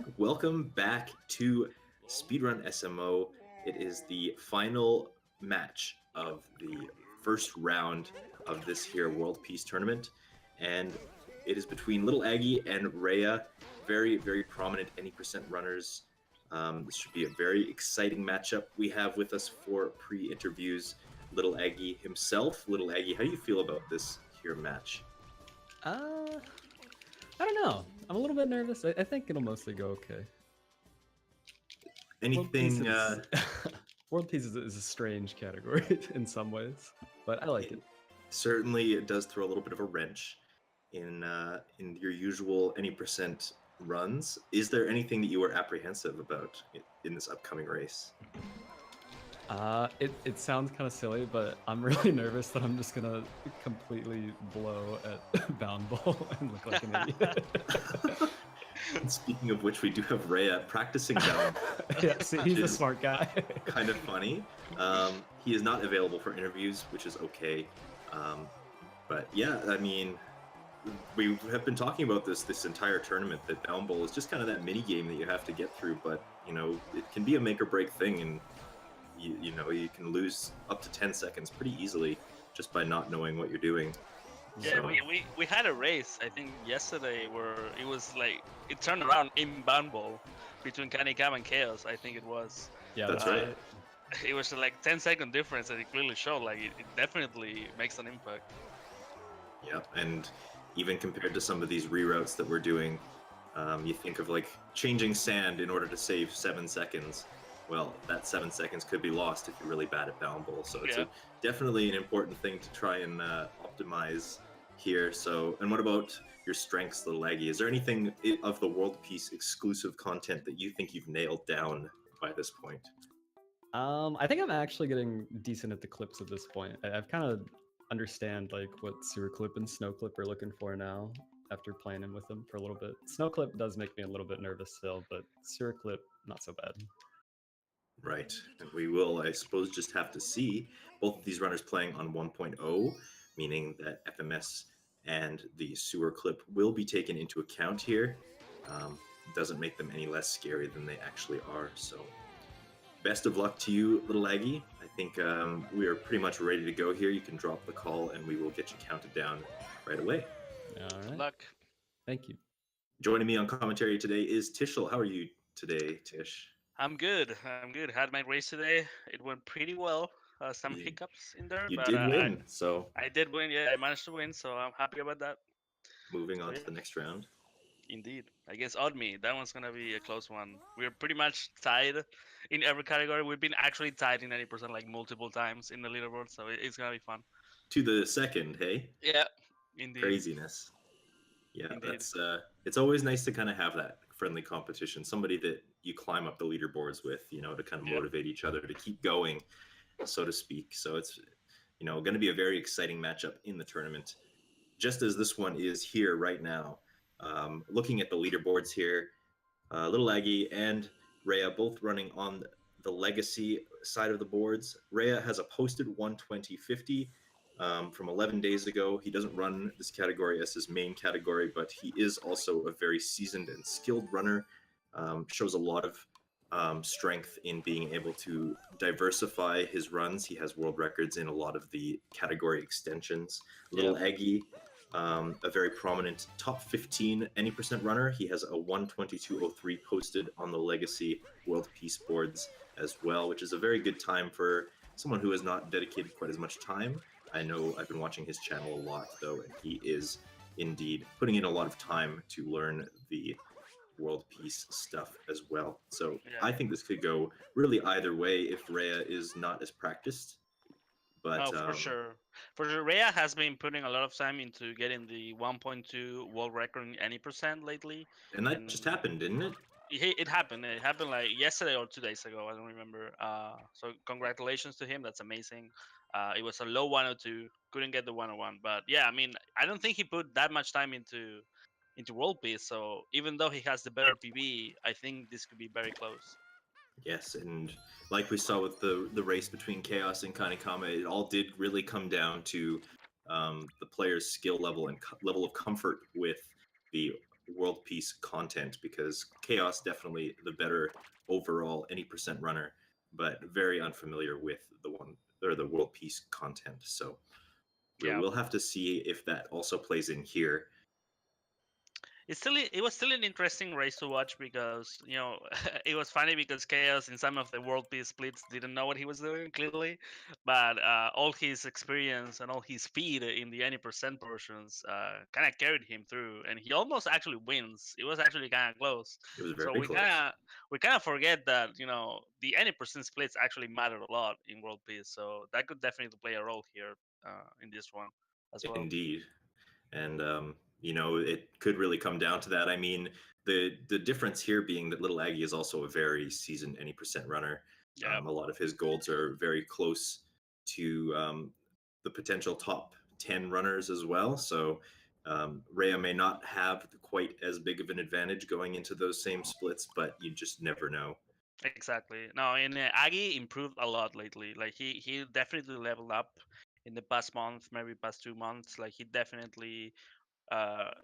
everyone. Welcome back to Speedrun SMO. It is the final match of the first round of this here World Peace Tournament, and it is between Lilaggy and Rhea, very prominent any percent runners. This should be a very exciting matchup. We have with us for pre-interviews Lilaggy himself. Lilaggy, how do you feel about this here match? I don't know. I'm a little bit nervous. I think it'll mostly go okay. Anything? World Peace is a strange category in some ways, but I like it. Certainly, it does throw a little bit of a wrench in your usual any percent runs. Is there anything that you were apprehensive about in this upcoming race? It sounds kind of silly, but I'm really nervous that I'm just gonna completely blow at Bound Ball and look like an idiot. Speaking of which, we do have Rhea practicing Bound Ball. Yeah, see, he's a smart guy. Kind of funny. He is not available for interviews, which is okay. But yeah, I mean, we have been talking about this entire tournament, that Bound Ball is just kind of that mini game that you have to get through, but you know, it can be a make or break thing, and you know, you can lose up to 10 seconds pretty easily just by not knowing what you're doing. Yeah, so we had a race, I think, yesterday where it was like, it turned around in Bound Ball between Canicam and Chaos, I think it was. Yeah, that's right. It was like 10-second difference, and it clearly showed, like, it definitely makes an impact. Yeah, and even compared to some of these reroutes that we're doing, you think of like changing sand in order to save 7 seconds. Well, that 7 seconds could be lost if you're really bad at Bound Ball. So it's definitely an important thing to try and optimize here. So, and what about your strengths, Lilaggy? Is there anything of the World Peace exclusive content that you think you've nailed down by this point? I think I'm actually getting decent at the clips at this point. I've kind of understand like what Sewer Clip and Snow Clip are looking for now after playing in with them for a little bit. Snow Clip does make me a little bit nervous still, but Sewer Clip, not so bad. Right, and we will, I suppose, just have to see. Both of these runners playing on 1.0, meaning that FMS and the Sewer Clip will be taken into account here. Doesn't make them any less scary than they actually are. So, best of luck to you, Lilaggy. I think we are pretty much ready to go here. You can drop the call, and we will get you counted down right away. All right. Good luck. Thank you. Joining me on commentary today is Tishel. How are you today, Tish? I'm good. Had my race today. It went pretty well. Some hiccups in there, You but did win, so I did win. Yeah, I managed to win, so I'm happy about that. Moving on to the next round. Indeed, I guess Oddme. That one's gonna be a close one. We're pretty much tied in every category. We've been actually tied in 90% like multiple times in the leaderboard, so it's gonna be fun. To the second, hey? Yeah, indeed. Craziness. Yeah, indeed. That's it's always nice to kind of have that friendly competition, somebody that you climb up the leaderboards with, you know, to kind of motivate each other to keep going, so to speak. So it's, you know, going to be a very exciting matchup in the tournament, just as this one is here right now. Looking at the leaderboards here, Lilaggy and Rhea both running on the legacy side of the boards. Rhea has a posted 120.50 from 11 days ago. He doesn't run this category as his main category, but he is also a very seasoned and skilled runner. Shows a lot of strength in being able to diversify his runs. He has world records in a lot of the category extensions. Lilaggy, a very prominent top 15 any percent runner. He has a 122.03 posted on the Legacy World Peace boards as well, which is a very good time for someone who has not dedicated quite as much time. I know I've been watching his channel a lot, though, and he is indeed putting in a lot of time to learn the World Peace stuff as well. So I think this could go really either way if Rhea is not as practiced. But for sure. Rhea has been putting a lot of time into getting the 1.2 world record in any percent lately. And that just happened, didn't it? It happened. It happened like yesterday or 2 days ago. I don't remember. So congratulations to him. That's amazing. It was a low 102. Couldn't get the 101. But yeah, I mean, I don't think he put that much time into World Peace. So even though he has the better PB, I think this could be very close. Yes, and like we saw with the race between Chaos and Kanikama, it all did really come down to the player's skill level and level of comfort with the world peace content, because Chaos definitely the better overall any percent runner, but very unfamiliar with the one or the world peace content. So Yeah. we'll have to see if that also plays in here. It was still an interesting race to watch because it was funny because Chaos in some of the world peace splits didn't know what he was doing clearly, but all his experience and all his speed in the any percent portions kind of carried him through, and he almost actually wins. It was actually kind of close. It was So very close. we kind of forget that the any percent splits actually mattered a lot in world peace. So that could definitely play a role here in this one as well. Indeed. And it could really come down to that. I mean, the difference here being that Lilaggy is also a very seasoned any percent runner. Yeah. A lot of his golds are very close to the potential top 10 runners as well. So Rhea may not have quite as big of an advantage going into those same splits, but you just never know. Exactly. No, and Aggie improved a lot lately. Like he definitely leveled up in the past month, maybe past 2 months. Like he definitely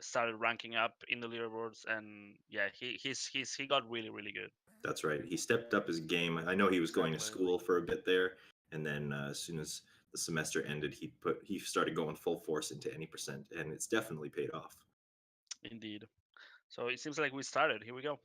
started ranking up in the leaderboards, and yeah, he got really really good. That's right. He stepped up his game. I know he was going to Exactly. school for a bit there, and then as soon as the semester ended, he started going full force into any percent, and it's definitely paid off. Indeed. So it seems like we started. Here we go.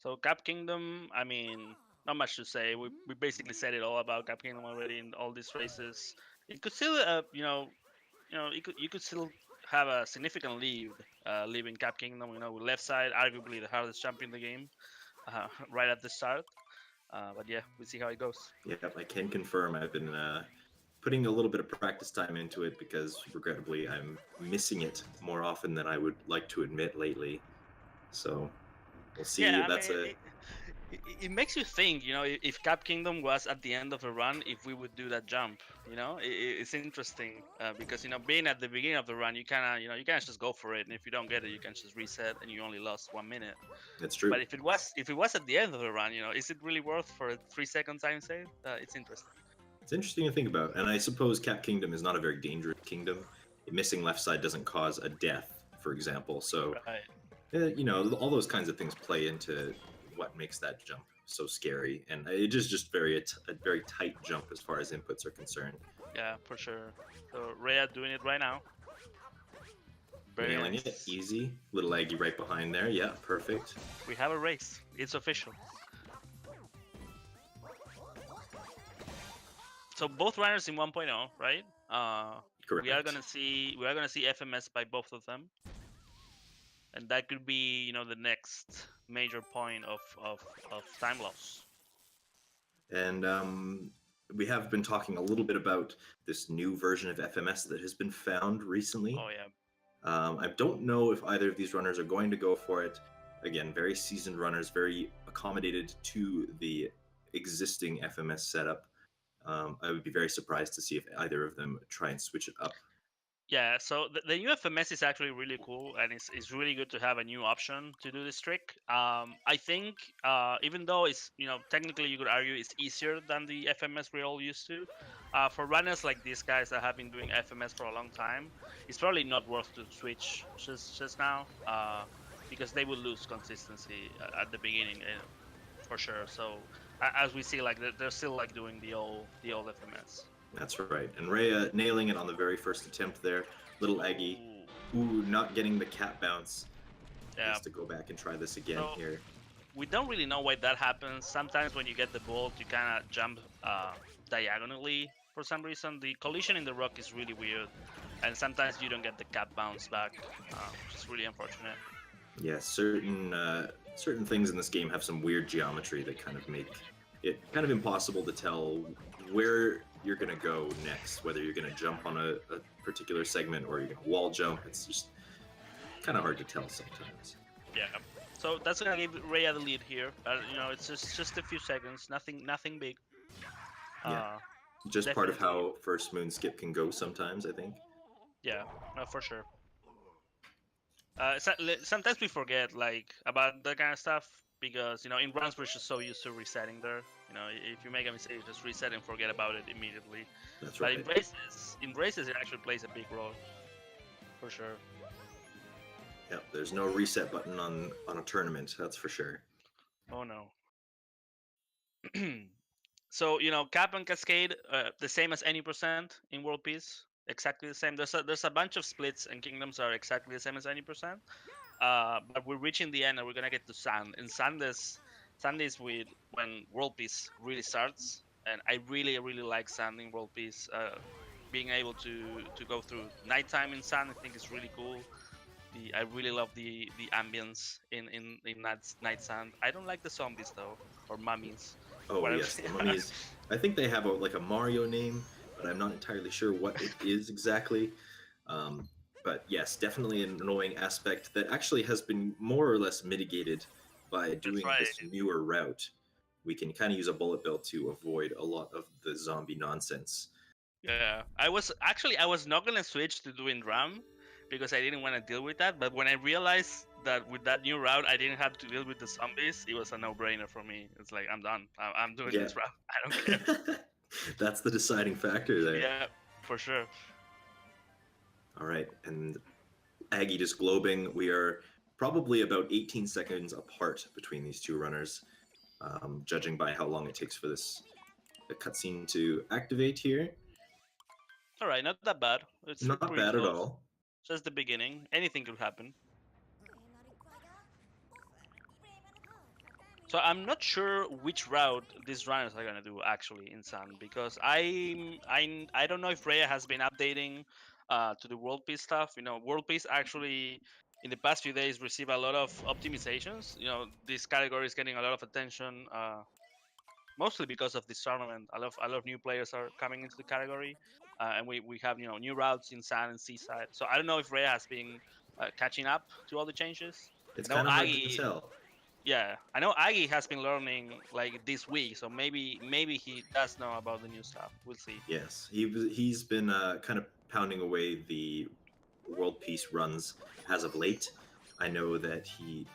So Cap Kingdom, I mean, not much to say. We basically said it all about Cap Kingdom already in all these races. It could still, you could still have a significant lead, leaving Cap Kingdom. With left side, arguably the hardest champion in the game, right at the start. But yeah, we'll see how it goes. Yep, I can confirm. I've been putting a little bit of practice time into it because, regrettably, I'm missing it more often than I would like to admit lately. So we'll see. Yeah, I That's mean, a it makes you think, if Cap Kingdom was at the end of a run, if we would do that jump. It's interesting because being at the beginning of the run, you kind of you can just go for it, and if you don't get it, you can just reset, and you only lost 1 minute. That's true. But if it was at the end of the run, is it really worth for a 3 second time save? It's interesting. It's interesting to think about, and I suppose Cap Kingdom is not a very dangerous kingdom. Missing left side doesn't cause a death, for example. So Right. all those kinds of things play into what makes that jump so scary, and it is just a very tight jump as far as inputs are concerned. Yeah, for sure. So Rhea doing it right now. Very Nailing nice. it, easy. Lilaggy right behind there. Yeah, perfect. We have a race. It's official. So both runners in 1.0, right? Correct. We are gonna see FMS by both of them, and that could be the next major point of time loss. And we have been talking a little bit about this new version of FMS that has been found recently. Oh yeah. I don't know if either of these runners are going to go for it. Again, very seasoned runners, very accommodated to the existing FMS setup. I would be very surprised to see if either of them try and switch it up. Yeah, so the new FMS is actually really cool, and it's really good to have a new option to do this trick. I think even though it's technically you could argue it's easier than the FMS we're all used to, for runners like these guys that have been doing FMS for a long time, it's probably not worth to switch just now, because they will lose consistency at the beginning, for sure. So as we see, like they're still like doing the old FMS. That's right. And Rhea nailing it on the very first attempt there. Lilaggy, not getting the cat bounce. Yeah. Needs to go back and try this again So, here. we don't really know why that happens. Sometimes when you get the bolt, you kind of jump diagonally for some reason. The collision in the rock is really weird, and sometimes you don't get the cap bounce back, which is really unfortunate. Yeah, certain things in this game have some weird geometry that kind of make it kind of impossible to tell where you're going to go next, whether you're going to jump on a particular segment or you're going to wall jump. It's just kind of hard to tell sometimes. Yeah. So that's gonna give Rhea the lead here. It's just a few seconds, nothing big. Yeah. Just part of Definitely. how first moon skip can go sometimes, I think. Yeah, for sure. Sometimes we forget about that kind of stuff because in runs we're just so used to resetting there. If you make a mistake, just reset and forget about it immediately. That's But right. in races it actually plays a big role. for sure. Yep, there's no reset button on a tournament, that's for sure. Oh no. So cap and cascade, the same as any percent in world peace, exactly the same. There's a bunch of splits and kingdoms are exactly the same as any percent. But we're reaching the end and we're gonna get to sand. And sand is with when world peace really starts. And I really like sand in world peace. Being able to go through nighttime in sand, I think is really cool. I really love the ambience in night sand. I don't like the zombies though, or mummies. Oh Whatever. yes, the mummies. I think they have like a Mario name, but I'm not entirely sure what it is exactly. But yes, definitely an annoying aspect that actually has been more or less mitigated by doing right. this newer route. We can kind of use a bullet bill to avoid a lot of the zombie nonsense. Yeah, I was not gonna switch to doing drum because I didn't want to deal with that. But when I realized that with that new route I didn't have to deal with the zombies, it was a no-brainer for me. It's like I'm done. I'm doing this route. I don't care. That's the deciding factor there. Yeah, for sure. All right, and Aggie just globing. We are probably about 18 seconds apart between these two runners, judging by how long it takes for the cutscene to activate here. All right, not that bad. It's not pretty bad close. at all. Just the beginning. Anything could happen. So I'm not sure which route these runners are gonna do actually in Sun, because I don't know if Rhea has been updating to the World Peace stuff. World Peace actually in the past few days received a lot of optimizations. This category is getting a lot of attention, mostly because of this tournament. A lot of new players are coming into the category, and we have new routes in Sun and Seaside. So I don't know if Rhea has been catching up to all the changes. It's No, kind of hard to tell. Yeah, I know Aggie has been learning like this week, so maybe he does know about the new stuff. We'll see. Yes, he's been kind of pounding away the world peace runs as of late. I know that he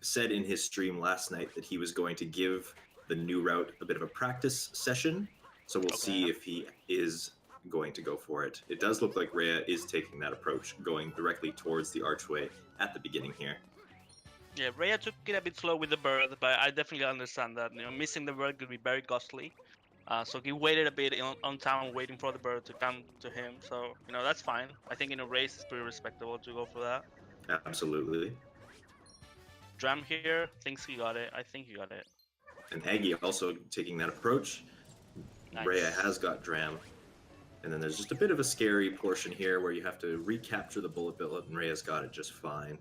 said in his stream last night that he was going to give the new route a bit of a practice session. So we'll see if he is going to go for it. It does look like Rhea is taking that approach, going directly towards the archway at the beginning here. Yeah, Rhea took it a bit slow with the bird, but I definitely understand that. Missing the bird could be very costly. So he waited a bit on town, waiting for the bird to come to him. So that's fine. I think in a race it's pretty respectable to go for that. Absolutely. Dram here thinks he got it. I think he got it. And Aggie also taking that approach. Nice. Rhea has got Dram. And then there's just a bit of a scary portion here where you have to recapture the bullet billet, and Rhea's got it just fine.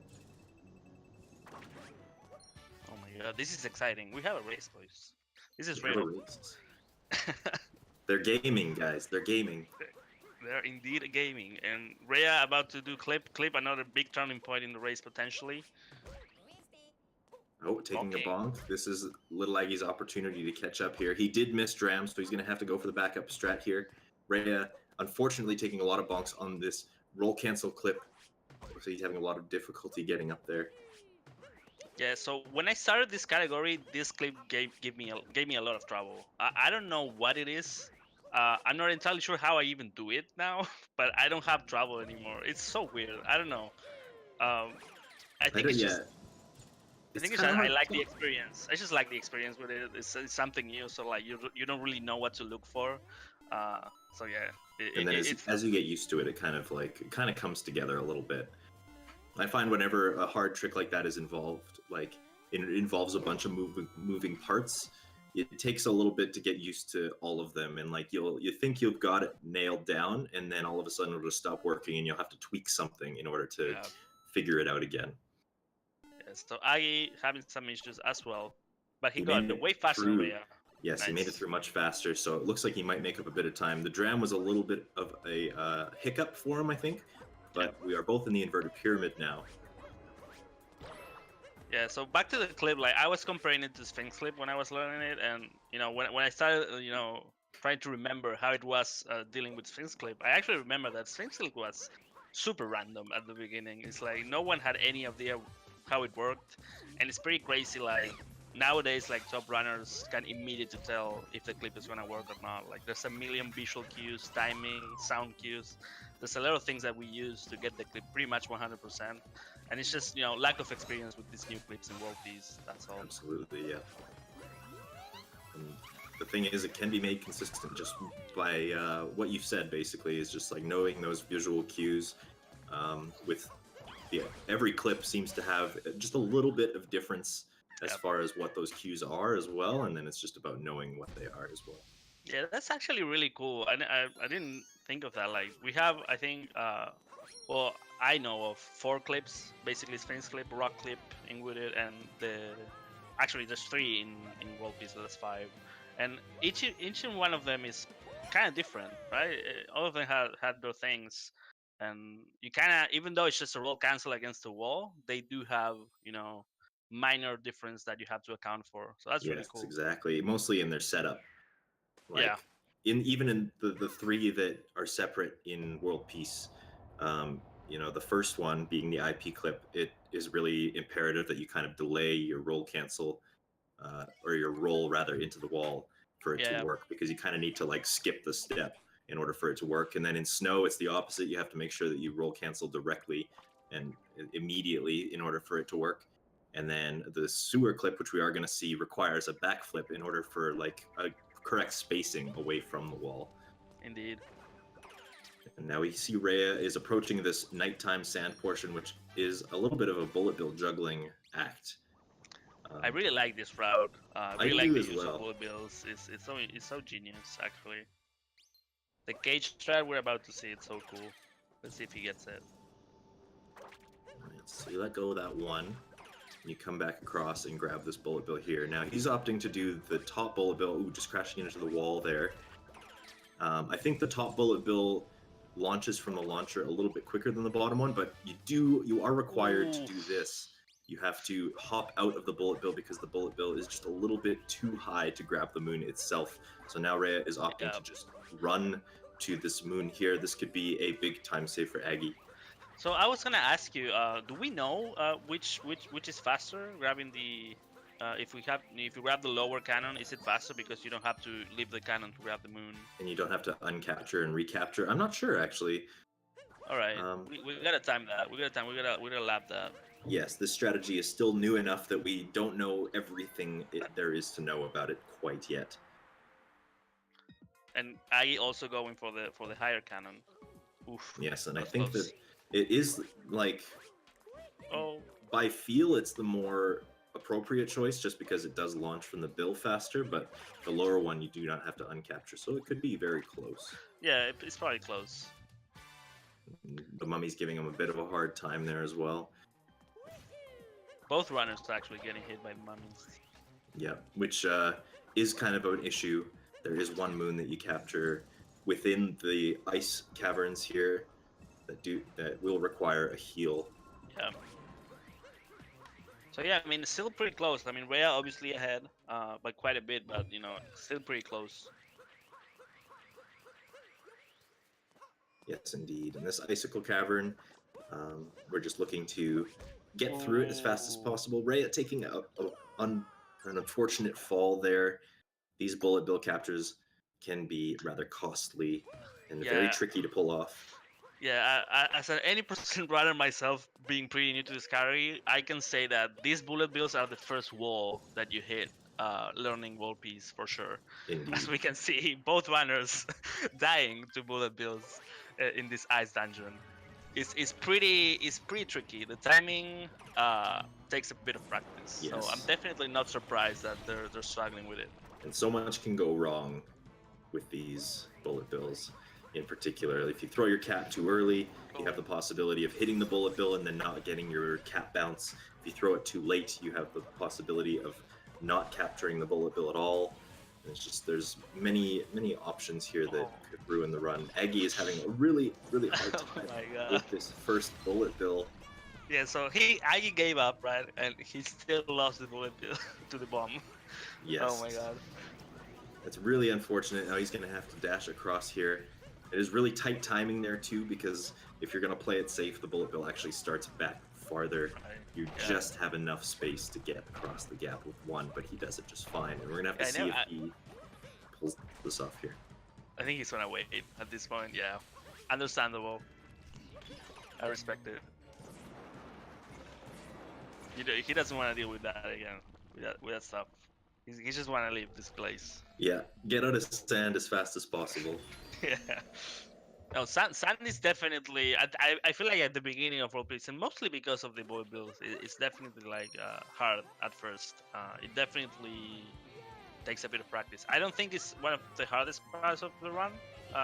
Oh my god, this is exciting. We have a race, boys. This is real. They're gaming, guys. They're gaming. They're indeed gaming. And Rhea about to do clip another big turning point in the race potentially. Oh, taking a bonk. This is Lilaggy's opportunity to catch up here. He did miss Dram, so he's going to have to go for the backup strat here. Rhea, unfortunately, taking a lot of bonks on this roll cancel clip. So he's having a lot of difficulty getting up there. Yeah, so when I started this category, this clip gave me a lot of trouble. I don't know what it is. I'm not entirely sure how I even do it now, but I don't have trouble anymore. It's so weird. I don't know. I think it's just... I think I like the experience. I just like the experience with it. It's something new, so like you don't really know what to look for. So yeah. And then as you get used to it, it kind of comes together a little bit. I find whenever a hard trick like that is involved, like it involves a bunch of moving parts, it takes a little bit to get used to all of them, and like you think you've got it nailed down, and then all of a sudden it'll just stop working, and you'll have to tweak something in order to figure it out again. So Aggie having some issues as well, but he got it way faster than Rhea. Yes, nice. He made it through much faster, so it looks like he might make up a bit of time. The Dram was a little bit of a hiccup for him, I think, but we are both in the inverted pyramid now. Yeah, so back to the clip, like I was comparing it to Sphinx clip when I was learning it, and when I started, trying to remember how it was dealing with Sphinx clip, I actually remember that Sphinx clip was super random at the beginning. It's like no one had any idea how it worked, and it's pretty crazy. Like nowadays, like top runners can immediately tell if the clip is gonna work or not. Like there's a million visual cues, timing, sound cues. there's a lot of things that we use to get the clip pretty much 100%, and it's just lack of experience with these new clips in World Peace. That's all. Absolutely, yeah. And the thing is, it can be made consistent just by what you've said. Basically, is just like knowing those visual cues. With every clip seems to have just a little bit of difference as far as what those cues are as well, and then it's just about knowing what they are as well. Yeah, that's actually really cool. I didn't think of that. Like we have, I think, well, I know of 4 clips. Basically, Sphinx clip, Rock clip, Inwooded, and actually there's 3 in World Peace, so that's 5. And each one of them is kind of different, right? All of them had their things, and you kind of, even though it's just a roll cancel against the wall, they do have minor difference that you have to account for. So that's really cool. Exactly. Mostly in their setup. Like, yeah. Even in the 3 that are separate in World Peace, the first one being the IP clip, it is really imperative that you kind of delay your roll cancel, or your roll rather, into the wall for it to work, because you kind of need to like skip the step in order for it to work. And then in snow, it's the opposite. You have to make sure that you roll cancel directly and immediately in order for it to work. And then the sewer clip, which we are going to see, requires a backflip in order for like a correct spacing away from the wall. Indeed. And now we see Rhea is approaching this nighttime sand portion, which is a little bit of a bullet bill juggling act. I really like this route. I really like the use of bullet bills. It's so genius, actually. The cage strat we're about to see, it's so cool. Let's see if he gets it. Right, so you let go of that one. You come back across and grab this bullet bill here. Now he's opting to do the top bullet bill. Ooh, just crashing into the wall there. I think the top bullet bill launches from the launcher a little bit quicker than the bottom one, but you are required to do this. You have to hop out of the bullet bill because the bullet bill is just a little bit too high to grab the moon itself. So now Rhea is opting to just run to this moon here. This could be a big time save for Aggie. So I was gonna ask you, do we know which is faster? Grabbing the if you grab the lower cannon, is it faster because you don't have to leave the cannon to grab the moon? And you don't have to uncapture and recapture. I'm not sure actually. All right, we gotta time that. We gotta lap that. Yes, this strategy is still new enough that we don't know everything there is to know about it quite yet. And I also going for the higher cannon. Oof. Yes, and I think that it is like, by feel, it's the more appropriate choice just because it does launch from the bill faster, but the lower one you do not have to uncapture, so it could be very close. Yeah, it's probably close. The mummy's giving him a bit of a hard time there as well. Both runners are actually getting hit by the mummies. Yeah, which is kind of an issue. There is one moon that you capture within the ice caverns here that will require a heal. Yeah. So yeah, I mean, it's still pretty close. I mean, Rhea obviously ahead by quite a bit, but still pretty close. Yes, indeed. In this icicle cavern, we're just looking to get through it as fast as possible. Rhea taking an unfortunate fall there. These bullet bill captures can be rather costly and very tricky to pull off. Yeah, as an 80% runner myself, being pretty new to this carry, I can say that these bullet bills are the first wall that you hit learning World Peace for sure. Indeed. As we can see, both runners dying to bullet bills in this ice dungeon. It's pretty tricky. The timing takes a bit of practice. Yes. So I'm definitely not surprised that they're struggling with it. And so much can go wrong with these bullet bills. In particular, if you throw your cap too early, you have the possibility of hitting the bullet bill and then not getting your cap bounce. If you throw it too late, you have the possibility of not capturing the bullet bill at all. And it's just, there's many options here that could ruin the run. Aggie is having a really hard time with this first bullet bill. Yeah, so Aggie gave up, right? And he still lost the bullet bill to the bomb. Yes. Oh my god. It's really unfortunate. Now he's going to have to dash across here. It is really tight timing there too, because if you're going to play it safe, the bullet bill actually starts back farther. Right. You just have enough space to get across the gap with one, but he does it just fine. And we're going to have to see if he pulls this off here. I think he's going to wait at this point, yeah. Understandable. I respect it. He doesn't want to deal with that again, with that stuff. He just want to leave this place. Yeah, get out of sand as fast as possible. Yeah. No, sand is definitely. I feel like at the beginning of roleplays, and mostly because of the boy builds, it's definitely like hard at first. It definitely takes a bit of practice. I don't think it's one of the hardest parts of the run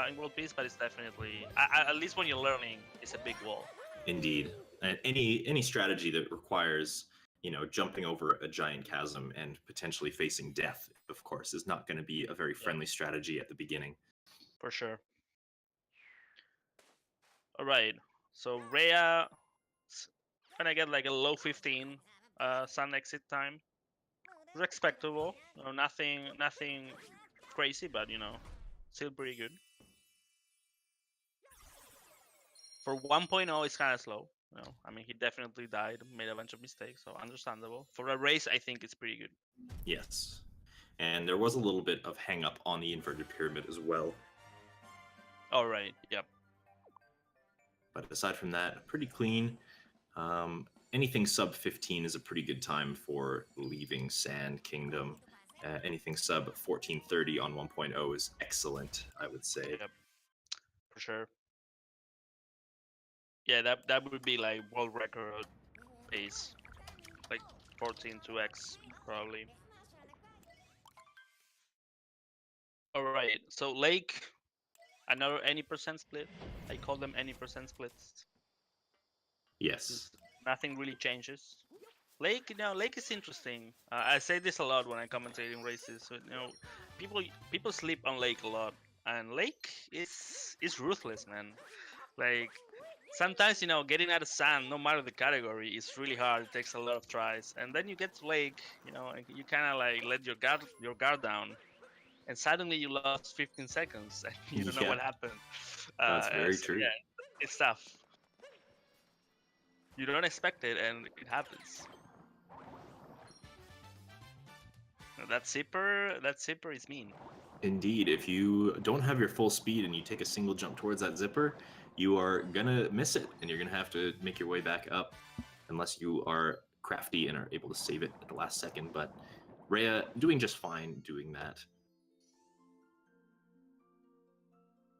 in World Peace, but it's definitely, at least when you're learning, it's a big wall. Indeed, and any strategy that requires jumping over a giant chasm and potentially facing death, of course, is not going to be a very friendly strategy at the beginning. For sure. All right, so Rhea gonna get like a low 15 sun exit time. It's respectable. Nothing crazy, but still pretty good. For 1.0, it's kind of slow. I mean, he definitely died, made a bunch of mistakes, so understandable. For a race, I think it's pretty good. Yes, and there was a little bit of hang up on the inverted pyramid as well. All right. Yep. But aside from that, pretty clean. Anything sub 15 is a pretty good time for leaving Sand Kingdom. Anything sub 1430 on 1.0 is excellent, I would say. Yep. For sure. Yeah, that would be like world record pace, like 14.2x probably. All right. So Lake, another any percent split. I call them any percent splits. Yes. Nothing really changes. Lake, Lake is interesting. I say this a lot when I commentate in races. So, people sleep on Lake a lot, and Lake is ruthless, man. Like sometimes getting out of sand, no matter the category, is really hard. It takes a lot of tries, and then you get to Lake, and you kind of like let your guard down, and suddenly you lost 15 seconds, and you don't know what happened. That's very true. Yeah, it's tough. You don't expect it, and it happens. That zipper is mean. Indeed, if you don't have your full speed and you take a single jump towards that zipper, you are gonna miss it, and you're gonna have to make your way back up, unless you are crafty and are able to save it at the last second. But Rhea doing just fine doing that.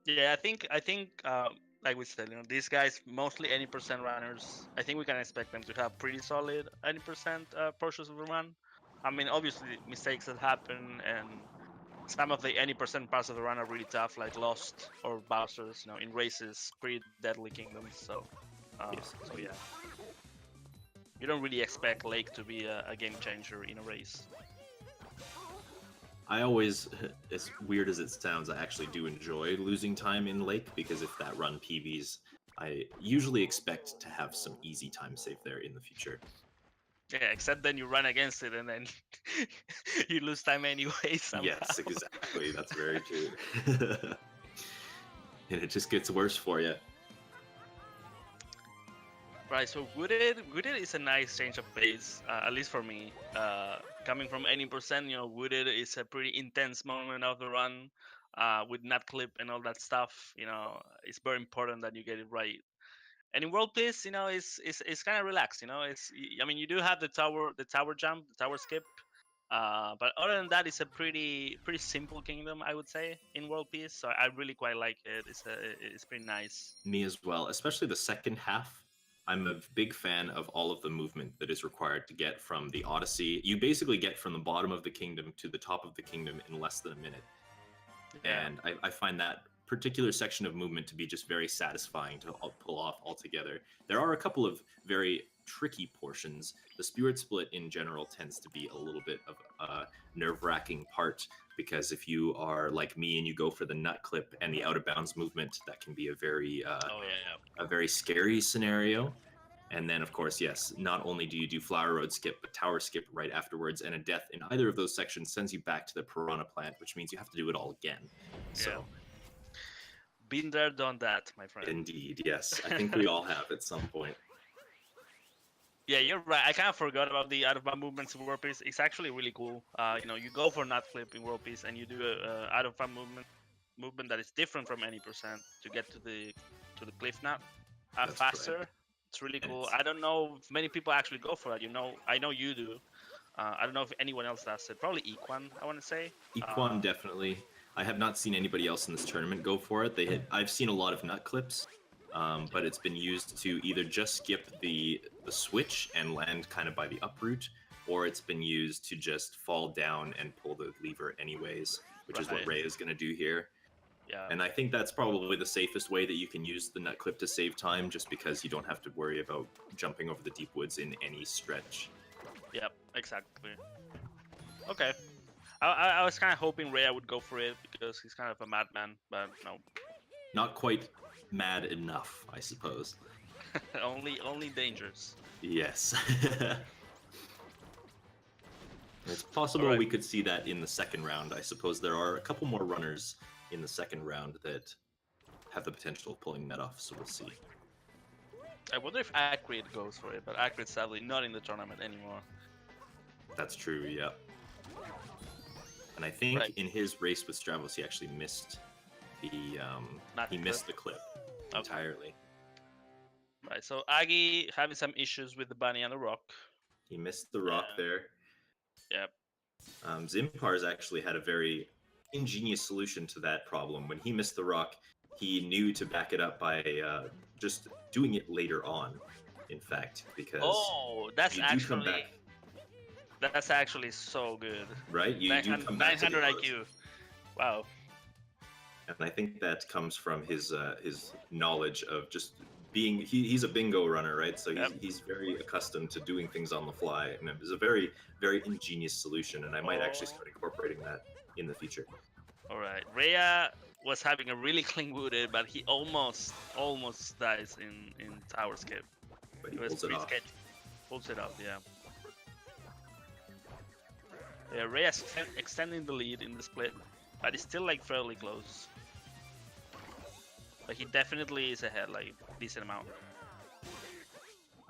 Yeah, I think like we said, these guys mostly any percent runners. I think we can expect them to have pretty solid any percent portions of the run. I mean, obviously mistakes that happen, and some of the any percent parts of the run are really tough, like Lost or Bowser's. In races, pretty deadly kingdoms. So, Yes. so yeah, you don't really expect Lake to be a game changer in a race. I always, as weird as it sounds, I actually do enjoy losing time in Lake, because if that run PBs, I usually expect to have some easy time save there in the future. Yeah, except then you run against it and then you lose time anyway somehow. Yes, exactly. That's very true. And it just gets worse for you. Right, so Wooded is a nice change of pace, at least for me. Coming from any percent, Wooded is a pretty intense moment of the run, with nut clip and all that stuff. It's very important that you get it right. And in World Peace, it's kind of relaxed. I mean, you do have the tower jump, the tower skip, but other than that, it's a pretty simple kingdom, I would say, in World Peace. So I really quite like it. It's pretty nice. Me as well, especially the second half. I'm a big fan of all of the movement that is required to get from the Odyssey. You basically get from the bottom of the kingdom to the top of the kingdom in less than a minute. Yeah. And I find that particular section of movement to be just very satisfying to pull off altogether. There are a couple of very tricky portions. The Spirit Split in general tends to be a little bit of a nerve-wracking part, because if you are like me and you go for the nut clip and the out of bounds movement, that can be a very a very scary scenario. And then, of course, yes, not only do you do Flower Road skip, but Tower skip right afterwards, and a death in either of those sections sends you back to the Piranha Plant, which means you have to do it all again. So, yeah. Been there, done that, my friend. Indeed, yes. I think we all have at some point. Yeah, you're right. I kind of forgot about the out-of-bound movements in World Peace. It's actually really cool. You go for nut flip in World Peace, and you do a out-of-bound movement that is different from any percent to get to the cliff nut. That's faster. correct. It's really And cool. it's- I don't know if many people actually go for that. You know, I know you do. I don't know if anyone else does it. Probably Equan, I want to say. Equan definitely. I have not seen anybody else in this tournament go for it. I've seen a lot of nut clips, but it's been used to either just skip the switch and land kind of by the up route, or it's been used to just fall down and pull the lever anyways, which is what Right. Ray is going to do here. Yeah. And I think that's probably the safest way that you can use the nut clip to save time, just because you don't have to worry about jumping over the deep woods in any stretch. Yep. Exactly. Okay. I was kind of hoping Rhea would go for it because he's kind of a madman, but no. Not quite mad enough, I suppose. only dangers. Yes. It's possible Alright. we could see that in the second round. I suppose there are a couple more runners in the second round that have the potential of pulling that off, so we'll see. I wonder if Acrid goes for it, but Acrid's sadly not in the tournament anymore. That's true, yeah. And I think Right. in his race with Stravos, he actually missed the Not he the missed the clip Okay. entirely. Right, so Aggie having some issues with the bunny and the rock. He missed the rock Yeah. there. Yep. Zimpar's actually had a very ingenious solution to that problem. When he missed the rock, he knew to back it up by just doing it later on, in fact, because Oh, that's you do come actually back, that's actually so good. right? You do 900, come back to the 900 others. IQ. Wow. And I think that comes from his knowledge of just being. He's a bingo runner, right? So Yep. he's very accustomed to doing things on the fly, and it was a very ingenious solution. And I might actually Oh. start incorporating that in the future. All right. Rhea was having a really clean wounded, but he almost dies in tower skip. But he It was pulls it pretty off. sketchy. Pulls it off, yeah. Yeah, Rhea's extending the lead in the split, but he's still like fairly close. But he definitely is ahead, like decent amount.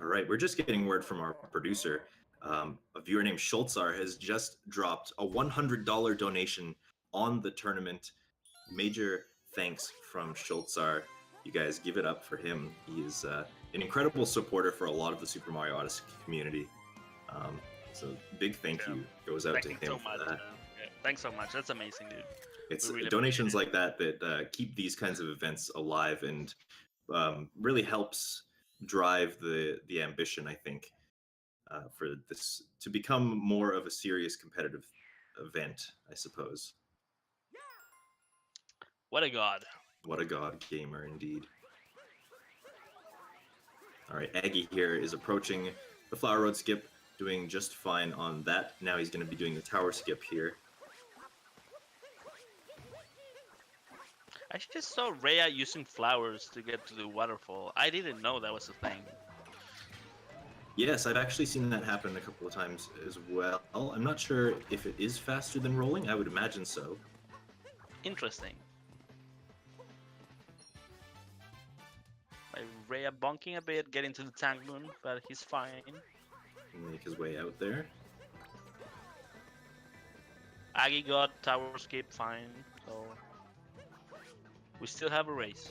All right, we're just getting word from our producer. A viewer named Schultzar has just dropped a $100 donation on the tournament. Major thanks from Schultzar. You guys give it up for him. He is an incredible supporter for a lot of the Super Mario Odyssey community. So big thank Yeah. you goes out Thank to you him so for much. that. Man. Yeah, thanks so much. That's amazing, dude. It's We really donations like that that keep these kinds of events alive and really helps drive the ambition, I think, for this to become more of a serious competitive event, I suppose. What a god. What a god gamer indeed. All right, Aggie here is approaching the Flower Road skip, doing just fine on that. Now he's going to be doing the tower skip here. I just saw Rhea using flowers to get to the waterfall. I didn't know that was a thing. Yes, I've actually seen that happen a couple of times as well. I'm not sure if it is faster than rolling. I would imagine so. Interesting. Like Rhea bonking a bit, getting to the tank moon, but he's fine. Make his way out there. Aggie got tower skip fine, so we still have a race.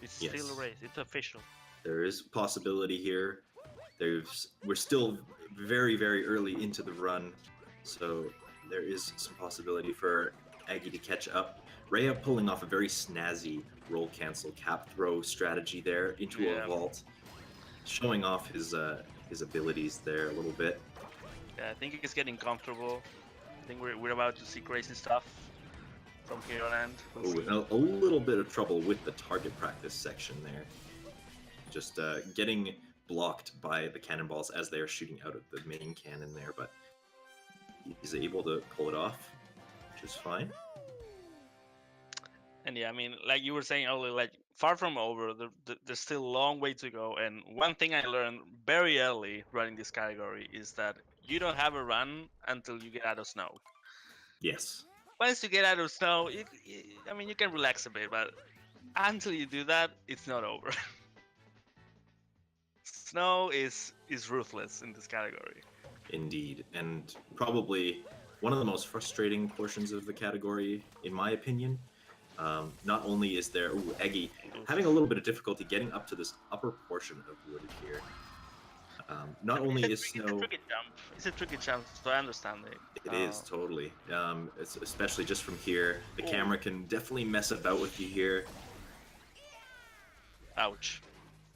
It's still Yes. a race. It's official. There is possibility here. We're still very early into the run, so there is some possibility for Aggie to catch up. Rhea pulling off a very snazzy roll cancel cap throw strategy there into Yeah. a vault, showing off his abilities there a little bit. Yeah, I think he's getting comfortable. I think we're about to see crazy stuff from here on end. We'll Oh, see. a little bit of trouble with the target practice section there. Just getting blocked by the cannonballs as they are shooting out of the main cannon there, but he's able to pull it off, which is fine. And yeah, I mean, like you were saying earlier, like far from over. There's still a long way to go. And one thing I learned very early running this category is that you don't have a run until you get out of snow. Yes. Once you get out of snow, I mean, you can relax a bit, but until you do that, it's not over. Snow is ruthless in this category. Indeed, and probably one of the most frustrating portions of the category, in my opinion. Not only is there Eggy having a little bit of difficulty getting up to this upper portion of wooded here. Not only is Snow... It's a tricky jump, so I understand it. It is, totally. It's especially just from here. The camera can definitely mess about with you here. Ouch.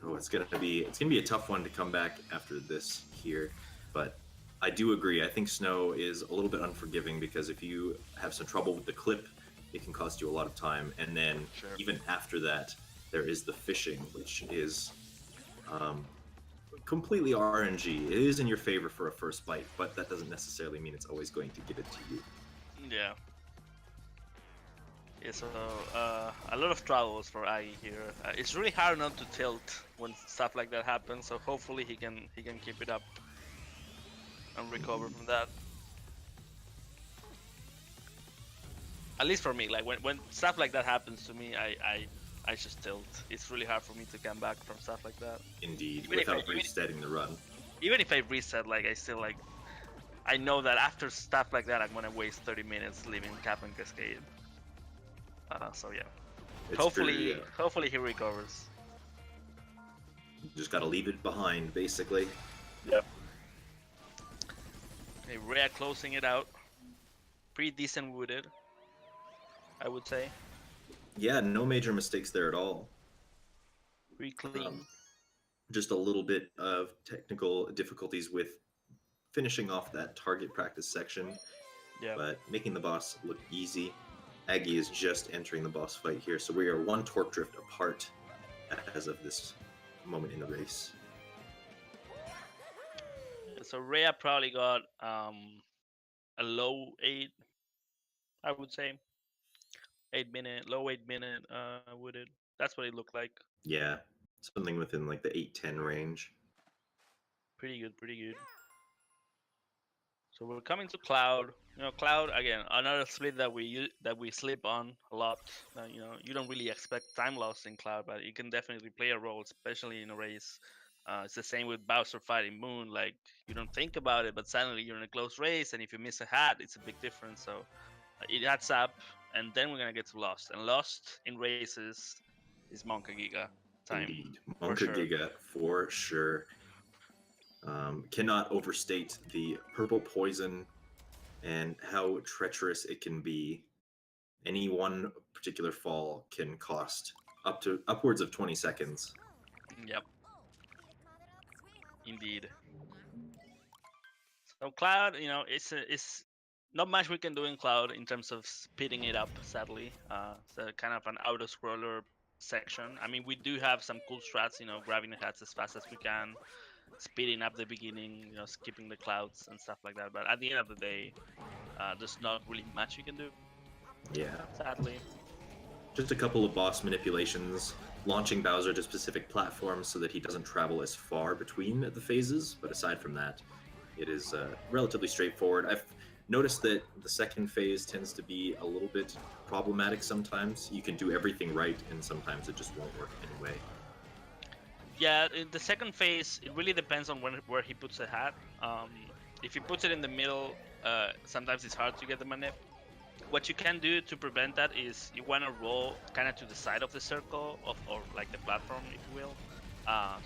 Oh, it's gonna be a tough one to come back after this here, but I do agree. I think Snow is a little bit unforgiving because if you have some trouble with the clip, it can cost you a lot of time. And then even after that, there is the fishing, which is completely RNG. It is in your favor for a first bite, but that doesn't necessarily mean it's always going to give it to you. Yeah. Yeah, so a lot of troubles for Aggie here. It's really hard not to tilt when stuff like that happens. So hopefully he can keep it up and recover from that. At least for me, like when stuff like that happens to me, I just tilt. It's really hard for me to come back from stuff like that. Indeed, without resetting the run. Even if I reset, like I still like, I know that after stuff like that, I'm gonna waste 30 minutes leaving Cap and Cascade. So yeah, hopefully he recovers. You just gotta leave it behind, basically. Yep. Okay, Rhea closing it out. Pretty decent wooded, I would say. Yeah, no major mistakes there at all. Pretty clean. Just a little bit of technical difficulties with finishing off that target practice section, but making the boss look easy. Aggie is just entering the boss fight here, so we are one torque drift apart as of this moment in the race. So Rhea probably got a low 8, I would say. 8-minute, low 8-minute wooded. That's what it looked like. Yeah, something within like the 8-10 range. Pretty good, pretty good. So we're coming to Cloud. You know, Cloud again, another split that we sleep on a lot. You know, you don't really expect time loss in Cloud, but it can definitely play a role, especially in a race. It's the same with Bowser fighting Moon. Like you don't think about it, but suddenly you're in a close race, and if you miss a hat, it's a big difference. So it adds up, and then we're gonna get to Lost. And Lost in races is Monka Giga time. Indeed, Monka Giga for sure. Cannot overstate the purple poison and how treacherous it can be. Any one particular fall can cost upwards of 20 seconds. Yep. Indeed. So Cloud, you know, it's not much we can do in Cloud in terms of speeding it up, sadly. So kind of an auto-scroller section. I mean, we do have some cool strats, you know, grabbing the hats as fast as we can, speeding up the beginning, you know, skipping the clouds and stuff like that. But at the end of the day, there's not really much you can do. Yeah. Sadly. Just a couple of boss manipulations, launching Bowser to specific platforms so that he doesn't travel as far between the phases. But aside from that, it is relatively straightforward. I've noticed that the second phase tends to be a little bit problematic sometimes. You can do everything right, and sometimes it just won't work anyway. Yeah, in the second phase, it really depends on where he puts the hat. If he puts it in the middle, sometimes it's hard to get the manip. What you can do to prevent that is you want to roll kind of to the side of the circle, or like the platform, if you will.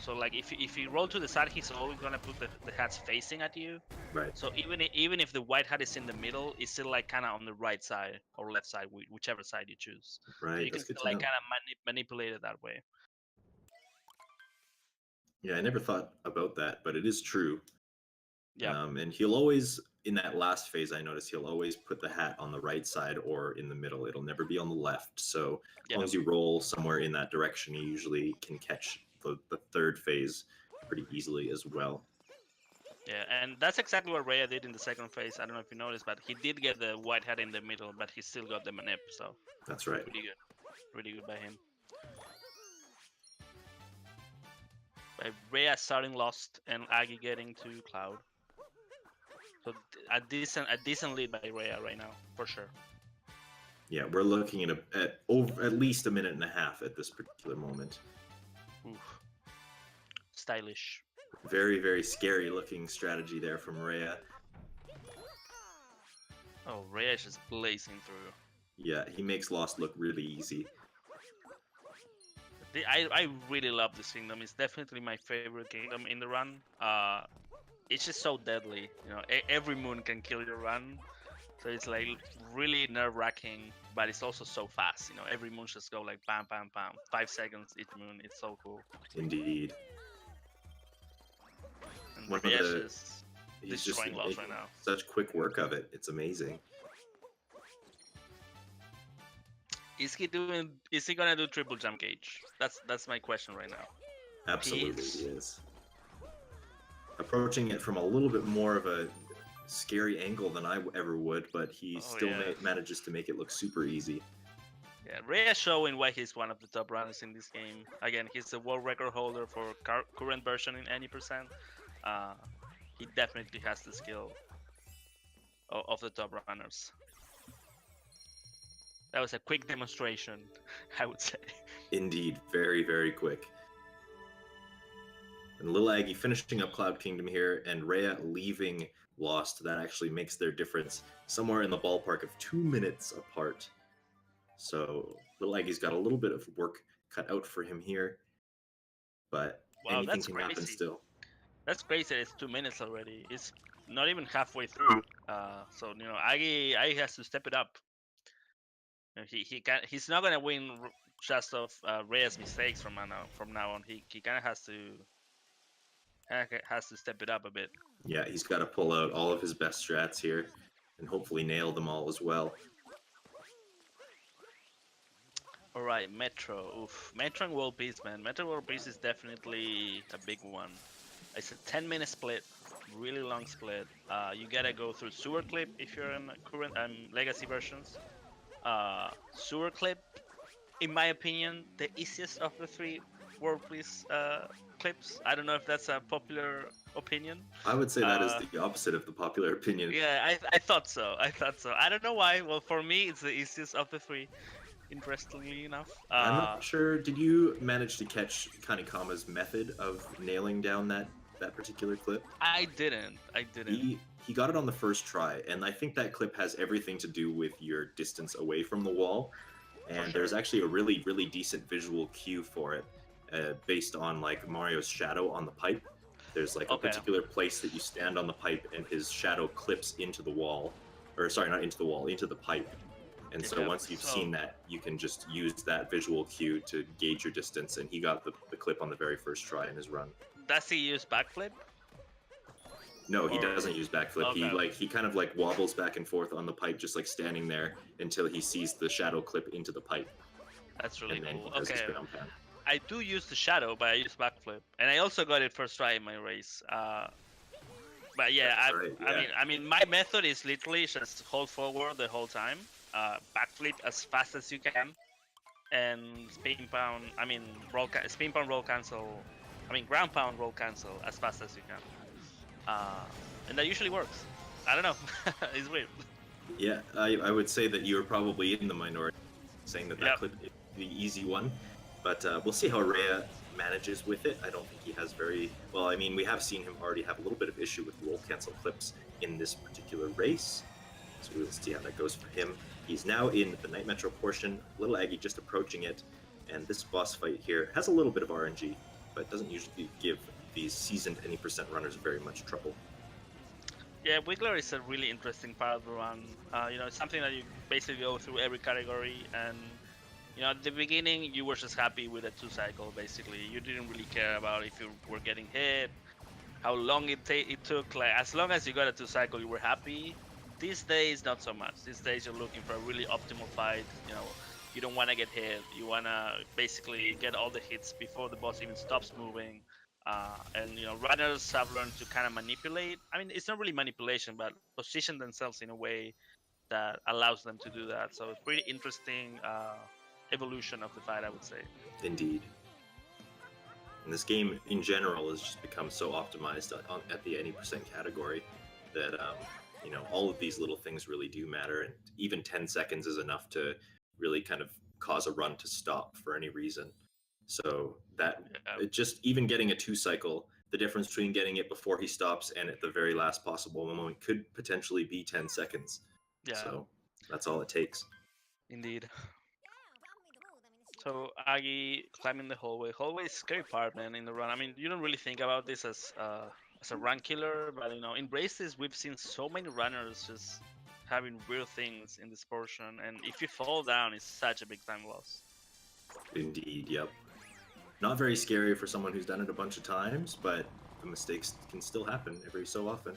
So like if you roll to the side, he's always gonna put the hats facing at you. Right. So even if the white hat is in the middle, it's still like kind of on the right side or left side, whichever side you choose. Right. So you can still like kind of manipulate it that way. Yeah, I never thought about that, but it is true. Yeah. And he'll always, in that last phase, I noticed he'll always put the hat on the right side or in the middle. It'll never be on the left. So as long as you roll somewhere in that direction, you usually can catch the third phase pretty easily as well. Yeah, and that's exactly what Rhea did in the second phase. I don't know if you noticed, but he did get the white hat in the middle, but he still got the manip. So that's right. Pretty good by him. By Rhea starting Lost and Aggie getting to Cloud. So a decent lead by Rhea right now, for sure. Yeah, we're looking at least a minute and a half at this particular moment. Oof. Stylish. Very, very scary looking strategy there from Rhea. Oh, Rhea is just blazing through. Yeah, he makes Lost look really easy. I really love this kingdom. It's definitely my favorite kingdom in the run. It's just so deadly. You know, every moon can kill your run, so it's like really nerve-wracking. But it's also so fast. You know, every moon just go like bam, bam, bam. 5 seconds each moon. It's so cool. Indeed. And One of Reyes the- is He's just destroying Lost making right now. such quick work of it. It's amazing. Is he doing? Is he gonna do triple jump cage? That's my question right now. Absolutely, He's- he is. Approaching it from a little bit more of a scary angle than I ever would, but he Oh, still yeah. manages to make it look super easy. Yeah, Reyes showing why he's one of the top runners in this game. Again, he's the world record holder for current version in any percent. He definitely has the skill of the top runners. That was a quick demonstration, I would say. Indeed, very, very quick. And Lilaggy finishing up Cloud Kingdom here, and Rhea leaving Lost. That actually makes their difference somewhere in the ballpark of 2 minutes apart. So Lilaggy's got a little bit of work cut out for him here, but Wow, anything that's can happen crazy. still. That's crazy. It's 2 minutes already. It's not even halfway through. So you know, Agi has to step it up. You know, he's not gonna win just of Reyes mistakes from now on. He kind of has to step it up a bit. Yeah, he's got to pull out all of his best strats here and hopefully nail them all as well. All right, Metro. Oof, Metro and World Peace, man. Metro World Peace is definitely a big one. It's a 10-minute split, really long split. You gotta go through Sewer Clip if you're in current Legacy versions. Sewer Clip, in my opinion, the easiest of the 3 World Peace clips. I don't know if that's a popular opinion. I would say that is the opposite of the popular opinion. Yeah, I thought so. I don't know why. Well, for me, it's the easiest of the 3. Interestingly enough, I'm not sure. Did you manage to catch Kanikama's method of nailing down that particular clip? I didn't. He got it on the first try, and I think that clip has everything to do with your distance away from the wall. And there's sure. actually a really, really decent visual cue for it, based on like Mario's shadow on the pipe. There's like a Okay. particular place that you stand on the pipe, and his shadow clips into the wall, or sorry, not into the wall, into the pipe. And so Yeah, once you've so- seen that, you can just use that visual cue to gauge your distance. And he got the clip on the very first try in his run. Does he use backflip? No, he Or- doesn't use backflip. Okay. He kind of like wobbles back and forth on the pipe, just like standing there until he sees the shadow clip into the pipe, That's really and then cool. he does his Okay. ground pound. I do use the shadow, but I use backflip, and I also got it first try in my race. But yeah, That's right, yeah. I mean, my method is literally just hold forward the whole time, backflip as fast as you can, and spin pound. I mean, spin pound roll cancel. I mean, ground pound roll cancel as fast as you can. And that usually works. I don't know. It's weird. Yeah, I would say that you're probably in the minority, saying that Yep. clip is the easy one. But we'll see how Rhea manages with it. I don't think he has very well. I mean, we have seen him already have a little bit of issue with roll cancel clips in this particular race, so we'll see how that goes for him. He's now in the Night Metro portion. Lilaggy just approaching it, and this boss fight here has a little bit of RNG, but doesn't usually give these seasoned any percent runners very much trouble. Yeah, Wiggler is a really interesting part of the run. You know, it's something that you basically go through every category, and you know, at the beginning you were just happy with a 2-cycle. Basically, you didn't really care about if you were getting hit, how long it took. Like, as long as you got a 2-cycle, you were happy. These days, not so much. These days, you're looking for a really optimal fight. You know, you don't want to get hit. You want to basically get all the hits before the boss even stops moving. And you know, runners have learned to kind of manipulate. I mean, it's not really manipulation, but position themselves in a way that allows them to do that. So it's pretty interesting evolution of the fight, I would say. Indeed. And this game in general has just become so optimized at the any percent category that you know, all of these little things really do matter, and even 10 seconds is enough to really kind of cause a run to stop for any reason. So that just even getting a 2-cycle, the difference between getting it before he stops and at the very last possible moment could potentially be 10 seconds. Yeah. So that's all it takes. Indeed. So Aggie climbing the hallway. Hallway is scary part, man, in the run. I mean, you don't really think about this as a run killer, but you know, in races we've seen so many runners just having weird things in this portion, and if you fall down, it's such a big time loss. Indeed, yep. Not very scary for someone who's done it a bunch of times, but the mistakes can still happen every so often.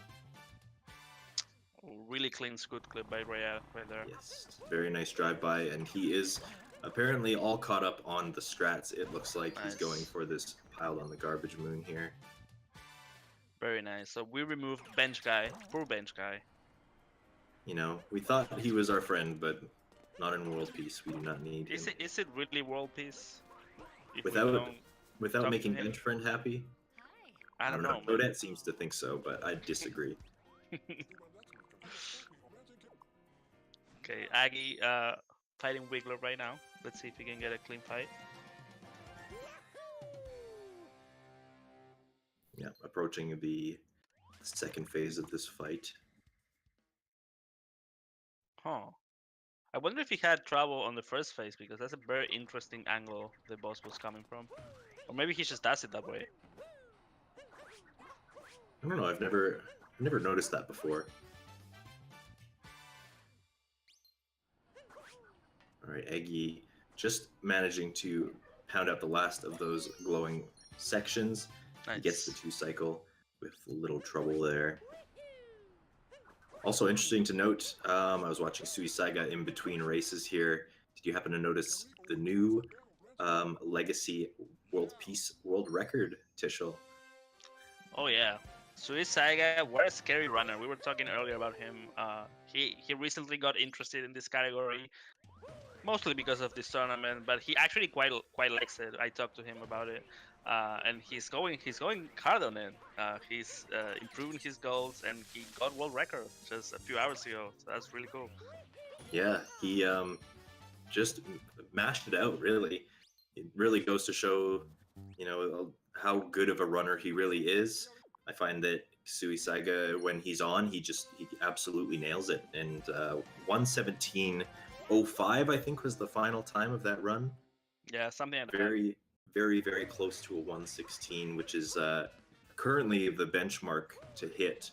Really clean scoot clip by Rhea right there. Yes, very nice drive-by, and he is apparently all caught up on the strats. It looks like he's going Nice. for this piled on the garbage moon here. Very nice. So we removed bench guy, poor bench guy. You know, we thought he was our friend, but not in world peace. We do not need him. Is it really world peace? If we Without don't without talk to making him? bench friend happy? I don't know. Odette seems to think so, but I disagree. Okay, Aggie fighting Wiggler right now. Let's see if he can get a clean fight. Yeah, approaching the second phase of this fight. Huh. I wonder if he had trouble on the first phase, because that's a very interesting angle the boss was coming from. Or maybe he just does it that way. I don't know. I've never noticed that before. All right, Eggy just managing to pound out the last of those glowing sections. Nice. He gets the 2-cycle with little trouble there. Also interesting to note, I was watching Suisaiga in between races here. Did you happen to notice the new Legacy World Record, Tishel? Oh yeah. Suisaiga, what a scary runner. We were talking earlier about him. He recently got interested in this category, mostly because of this tournament, but he actually quite likes it. I talked to him about it, and he's going hard on it. He's improving his goals, and he got world record just a few hours ago. So that's really cool. Yeah, he just mashed it out. Really, it really goes to show, you know, how good of a runner he really is. I find that Suisaiga, when he's on, he absolutely nails it. And 1:17.05, I think, was the final time of that run. Yeah, something like that. Very, very, very close to a 1:16, which is currently the benchmark to hit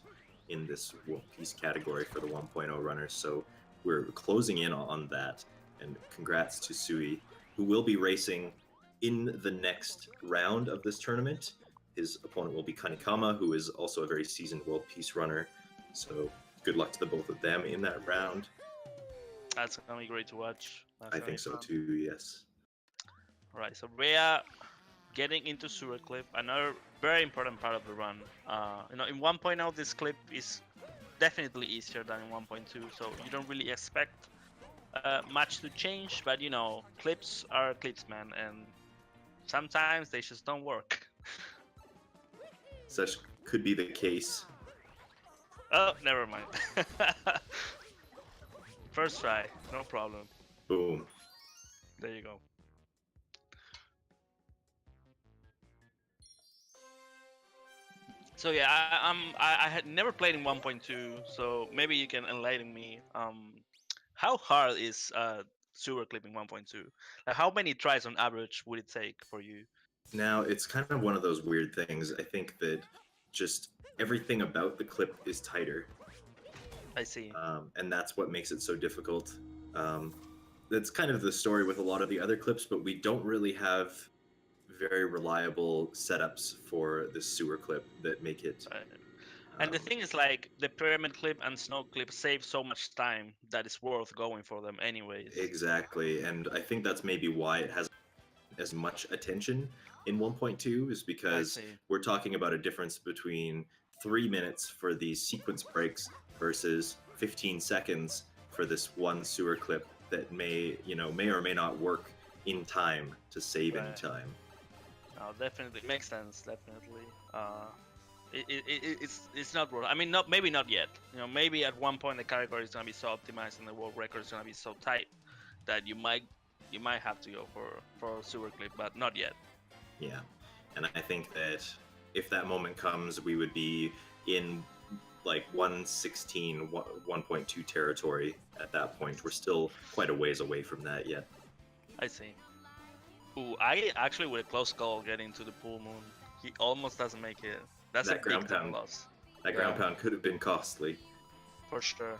in this World Peace category for the 1.0 runners. So we're closing in on that. And congrats to Sui, who will be racing in the next round of this tournament. His opponent will be Kanikama, who is also a very seasoned World Peace runner. So good luck to the both of them in that round. That's gonna be great to watch. I think so too, yes. All right, so Rhea getting into Sewer Clip, another very important part of the run. You know, in 1.0, this clip is definitely easier than in 1.2, so you don't really expect much to change, but you know, clips are clips, man, and sometimes they just don't work. Such could be the case. Oh, never mind. First try, no problem. Boom. There you go. So yeah, I had never played in 1.2, so maybe you can enlighten me. How hard is sewer clipping 1.2? Like, how many tries on average would it take for you? Now, it's kind of one of those weird things. I think that just everything about the clip is tighter. I see. And that's what makes it so difficult. That's kind of the story with a lot of the other clips, but we don't really have very reliable setups for the sewer clip that make it. And the thing is, like, the pyramid clip and snow clip save so much time that it's worth going for them anyways. Exactly, and I think that's maybe why it has as much attention in 1.2, is because we're talking about a difference between 3 minutes for these sequence breaks versus 15 seconds for this one sewer clip that may or may not work in time to save in time. No, definitely makes sense. Definitely, it's not worth. I mean, maybe not yet. You know, maybe at one point the category is gonna be so optimized and the world record is gonna be so tight that you might have to go for a sewer clip, but not yet. Yeah, and I think that if that moment comes, we would be in like 116, 1.2 territory at that point. We're still quite a ways away from that yet. I see. Ooh, I actually with a close call getting to the full moon. He almost doesn't make it. That's That a ground big time pound. loss. That ground pound could have been costly. For sure.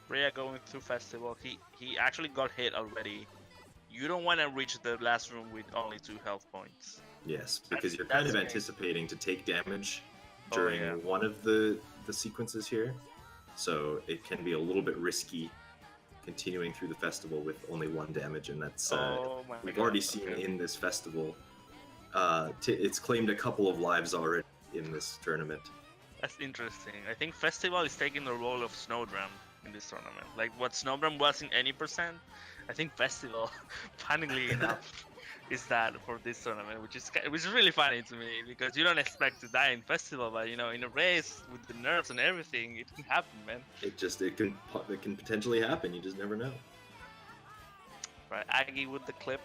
Rhea going through festival. He actually got hit already. You don't want to reach the last room with only 2 health points. Yes, because you're kind of anticipating to take damage during one of the sequences here. So it can be a little bit risky continuing through the festival with only 1 damage, and that's we've already seen in this festival. It's claimed a couple of lives already in this tournament. That's interesting. I think Festival is taking the role of Snowdram in this tournament. Like what Snowdram was in any percent, I think Festival, funnily enough, is that for this tournament, which is really funny to me because you don't expect to die in Festival, but you know, in a race with the nerves and everything, it can happen, man. It can potentially happen. You just never know. Right, Aggie with the clip.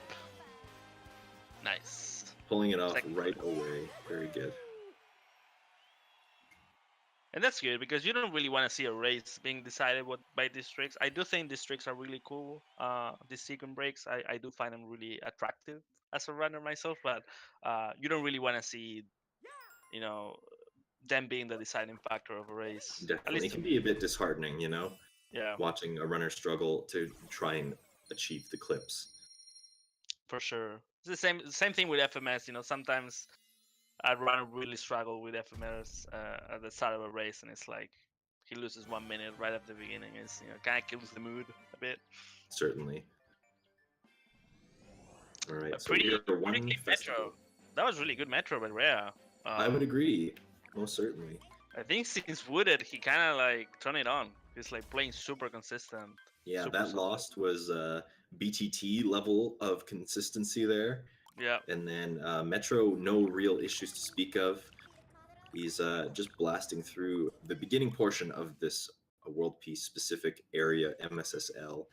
Nice. Pulling it off right away. Very good. And that's good because you don't really want to see a race being decided by districts. I do think districts are really cool. These sequence breaks, I do find them really attractive as a runner myself. But you don't really want to see, you know, them being the deciding factor of a race. Definitely, it can be a bit disheartening, you know. Yeah. Watching a runner struggle to try and achieve the clips. For sure, it's the same thing with FMS. You know, sometimes I'd runner really struggle with FMS at the start of a race, and it's like he loses 1 minute right at the beginning. It's, you know, kind of kills the mood a bit. Certainly. All right, so pretty one Metro. That was really good Metro by Rhea. I would agree, most certainly. I think since Wooded, he kind of like turned it on. He's like playing super consistent. Yeah, super that solid. lost was BTT level of consistency there. Yeah. And then Metro, no real issues to speak of. He's just blasting through the beginning portion of this World Peace specific area, MSSL.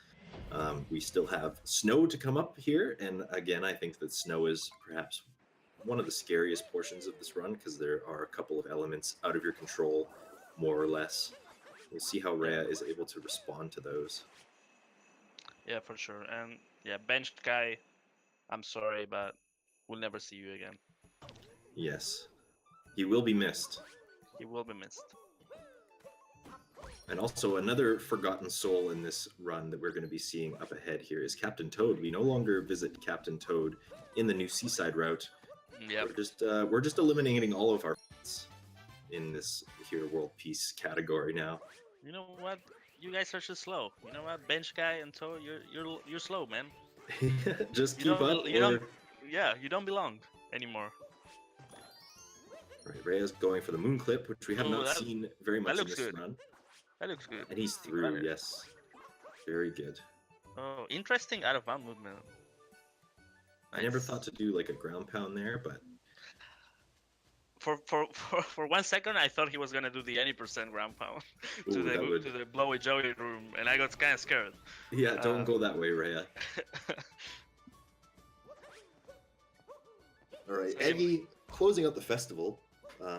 We still have snow to come up here. And again, I think that snow is perhaps one of the scariest portions of this run because there are a couple of elements out of your control, more or less. We'll see how Rhea is able to respond to those. Yeah, for sure. And yeah, bench guy, I'm sorry, but we'll never see you again. Yes. He will be missed. He will be missed. And also another forgotten soul in this run that we're going to be seeing up ahead here is Captain Toad. We no longer visit Captain Toad in the new Seaside route. Yep. We're just eliminating all of our in this here World Peace category now. You know what? You guys are just slow. You know what? Bench guy and Toad, you're slow, man. Just keep up. Yeah, you don't belong anymore. All right, Rhea's going for the moon clip, which we have not seen very much in this run. That looks good. And he's through, yes. Very good. Oh, interesting out of bound movement. Nice. I never thought to do like a ground pound there, but for 1 second I thought he was gonna do the any percent ground pound to the blowy Joey room, and I got kind of scared. Yeah, don't go that way, Rhea. All right, Eggy closing out the festival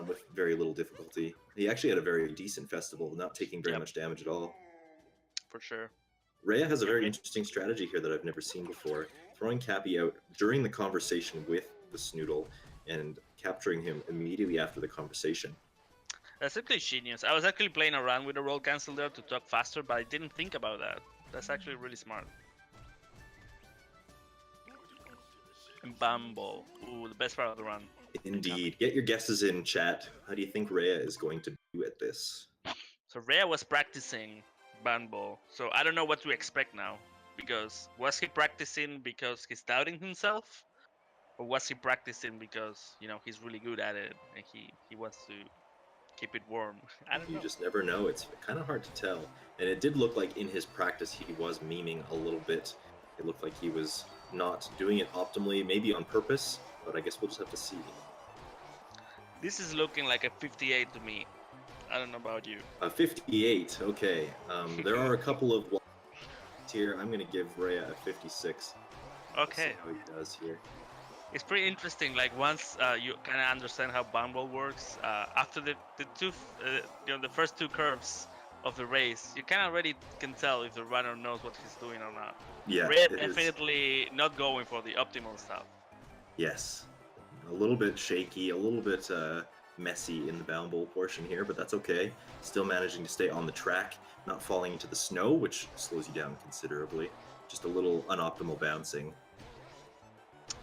with very little difficulty. He actually had a very decent festival, not taking very much damage at all. For sure. Rhea has a very interesting strategy here that I've never seen before. Throwing Cappy out during the conversation with the Snoodle and capturing him immediately after the conversation. That's actually genius. I was actually playing around with the roll cancel there to talk faster, but I didn't think about that. That's actually really smart. And Bumble. Ooh, the best part of the run. Indeed. Get your guesses in, chat. How do you think Rhea is going to do at this? So Rhea was practicing Bumble, so I don't know what to expect now. Because was he practicing because he's doubting himself? Or was he practicing because, you know, he's really good at it and he wants to keep it warm? I don't know. You just never know. It's kind of hard to tell. And it did look like in his practice he was memeing a little bit. It looked like he was not doing it optimally, maybe on purpose, but I guess we'll just have to see. This is looking like a 58 to me. I don't know about you. A 58, okay. There are a couple of here. I'm going to give Rhea a 56. Okay. See how he does here. it's pretty interesting. Like once you kind of understand how Bumble works, after the first two curves of the race, you kind of already can tell if the runner knows what he's doing or not. Yeah, Ray it is. definitely not going for the optimal stuff. Yes, a little bit shaky, a little bit messy in the bound bowl portion here, but that's okay. Still managing to stay on the track, not falling into the snow, which slows you down considerably. Just a little unoptimal bouncing.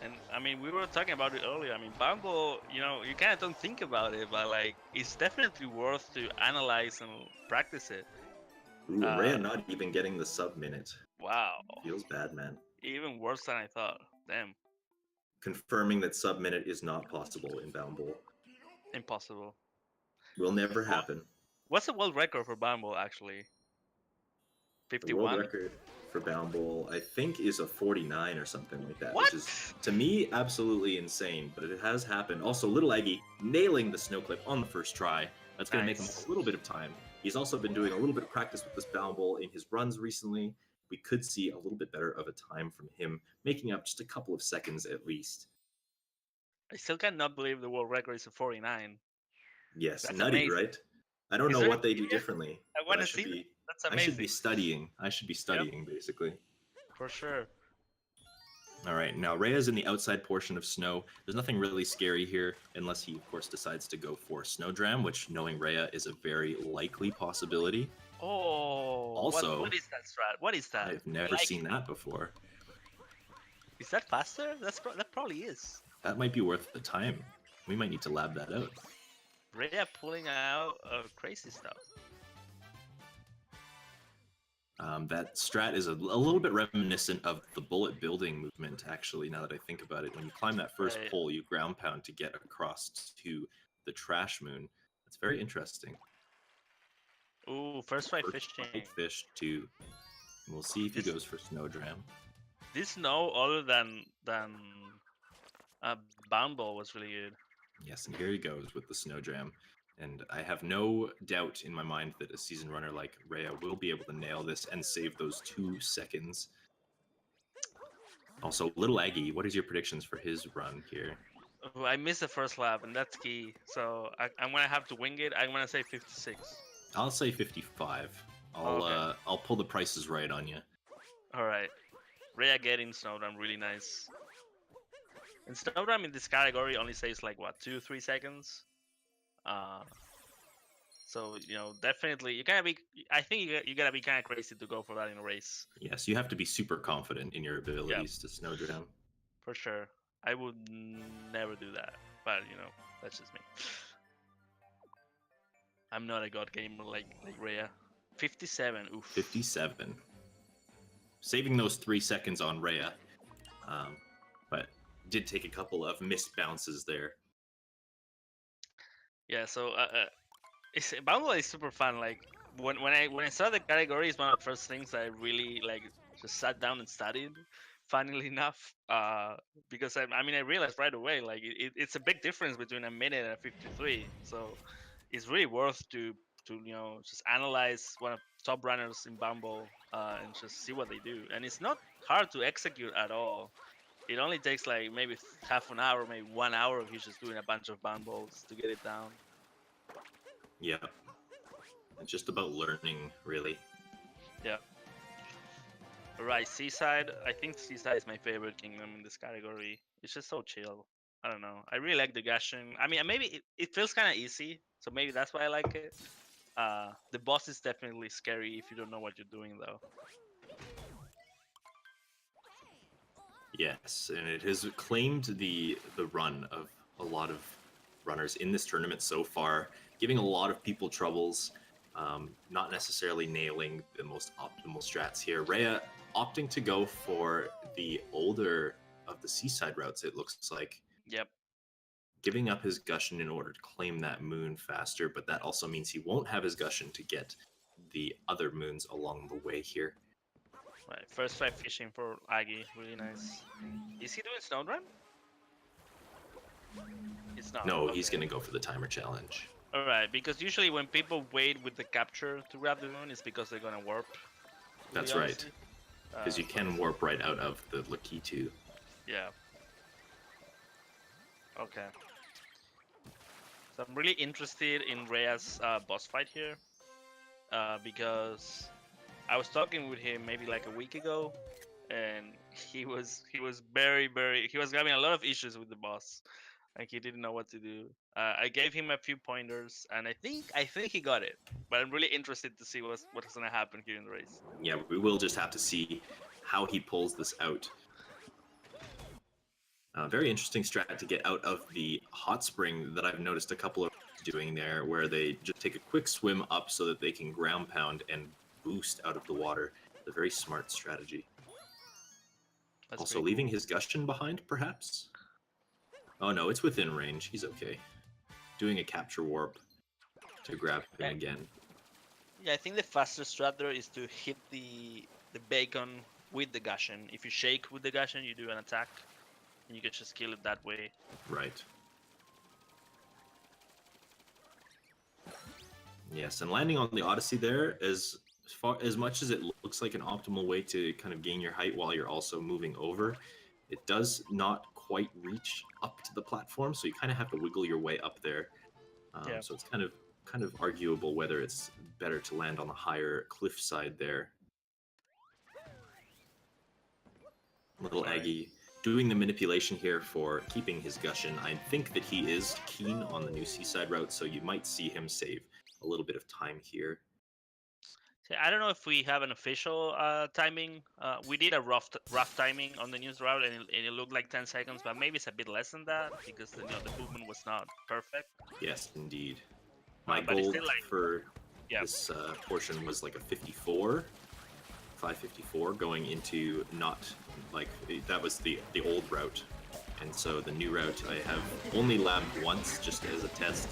And I mean, we were talking about it earlier. I mean, Bumble, you know, you kind of don't think about it, but like, it's definitely worth to analyze and practice it. Ooh, Rhea not even getting the sub-minute. Wow. Feels bad, man. Even worse than I thought. Damn. Confirming that sub-minute is not possible in bound bowl. Impossible. Will never happen. What's the world record for Bumble, actually? The 51? world record for bound bowl, I think, is a 49 or something like that, What? which is, to me, absolutely insane, but it has happened. Also, Lilaggy nailing the snow clip on the first try. That's going to make him Nice. a little bit of time. He's also been doing a little bit of practice with this bound bowl in his runs recently. We could see a little bit better of a time from him, making up just a couple of seconds at least. I still cannot believe the world record is a 49. Yes, That's nutty, amazing. right? I don't Is know there what they a do video? differently. I but want to see that. That's amazing. I should be studying. I should be studying, basically. For sure. All right, now Rhea's in the outside portion of snow. There's nothing really scary here, unless he, of course, decides to go for Snowdram, which, knowing Rhea, is a very likely possibility. Oh. Also, what is that strat? What is that? I've never seen that before. Is that faster? That probably is. That might be worth the time. We might need to lab that out. Rhea pulling out crazy stuff. That strat is a little bit reminiscent of the bullet building movement, actually, now that I think about it. When you climb that first pole, you ground pound to get across to the trash moon. That's very interesting. Ooh, first try fishing. Fish too. And we'll see if he goes for Snowdram. This snow, other than Bound Ball, was really good. Yes, and here he goes with the Snowdram. And I have no doubt in my mind that a seasoned runner like Rhea will be able to nail this and save those 2 seconds. Also, Lilaggy, what is your predictions for his run here? Oh, I missed the first lap, and that's key. So I'm gonna have to wing it. I'm gonna say 56. I'll say 55. I'll pull the prices right on you. All right, Rhea getting Snowdram really nice. And Snowdram in this category only saves like what 2-3 seconds. So you know, definitely you gotta be. I think you gotta be kind of crazy to go for that in a race. Yes, you have to be super confident in your abilities to Snowdram. For sure, I would never do that, but you know, that's just me. I'm not a god gamer like Rhea. 57. Oof. 57. Saving those 3 seconds on Rhea, but did take a couple of missed bounces there. Yeah, so Bumble is super fun. Like when I saw the category, it's one of the first things I really like just sat down and studied. Funnily enough, because I realized right away like it's a big difference between a minute and a 53. So it's really worth to you know just analyze one of the top runners in Bumble and just see what they do. And it's not hard to execute at all. It only takes like maybe half an hour, maybe 1 hour of you just doing a bunch of Bumbles to get it down. Yeah. It's just about learning, really. Yeah. Right, Seaside. I think Seaside is my favorite kingdom in this category. It's just so chill. I don't know. I really like the gashing. I mean, maybe it feels kind of easy, so maybe that's why I like it. The boss is definitely scary if you don't know what you're doing, though. Yes, and it has claimed the run of a lot of runners in this tournament so far, giving a lot of people troubles, not necessarily nailing the most optimal strats here. Rhea opting to go for the older of the seaside routes, it looks like. Yep. Giving up his Gushin in order to claim that moon faster, but that also means he won't have his Gushin to get the other moons along the way here. Right, first try fishing for Aggie, really nice. Is he doing Snowdram? It's not. No, he's going to go for the timer challenge. Alright, because usually when people wait with the capture to grab the moon, it's because they're gonna warp. That's right. Because you can warp right out of the Lakitu. Yeah. Okay. So I'm really interested in Rhea's boss fight here, because I was talking with him maybe like a week ago, and he was he was having a lot of issues with the boss. Like he didn't know what to do. I gave him a few pointers, and I think he got it. But I'm really interested to see what's gonna happen here in the race. Yeah, we will just have to see how he pulls this out. Very interesting strat to get out of the hot spring that I've noticed a couple of doing there, where they just take a quick swim up so that they can ground pound and boost out of the water. It's a very smart strategy. That's Also pretty leaving cool. his Gushin behind, perhaps? Oh no, it's within range. He's okay. Doing a capture warp to grab him Eh, again. Yeah, I think the fastest strat there is to hit the bacon with the Gushin. If you shake with the Gushin, you do an attack, and you can just kill it that way. Right. Yes, and landing on the Odyssey there, as much as it looks like an optimal way to kind of gain your height while you're also moving over, it does not quite reach up to the platform, so you kind of have to wiggle your way up there. Yeah. So it's kind of arguable whether it's better to land on the higher cliff side there. Little Right. Aggie doing the manipulation here for keeping his Gushin. I think that he is keen on the new seaside route, so you might see him save a little bit of time here. So I don't know if we have an official timing. We did a rough timing on the news route, and it looked like 10 seconds, but maybe it's a bit less than that because the movement was not perfect. Yes, indeed. My But it's goal still like, for yeah, this portion was like a 54, 554, going into not like that was the old route, and so the new route I have only labbed once just as a test.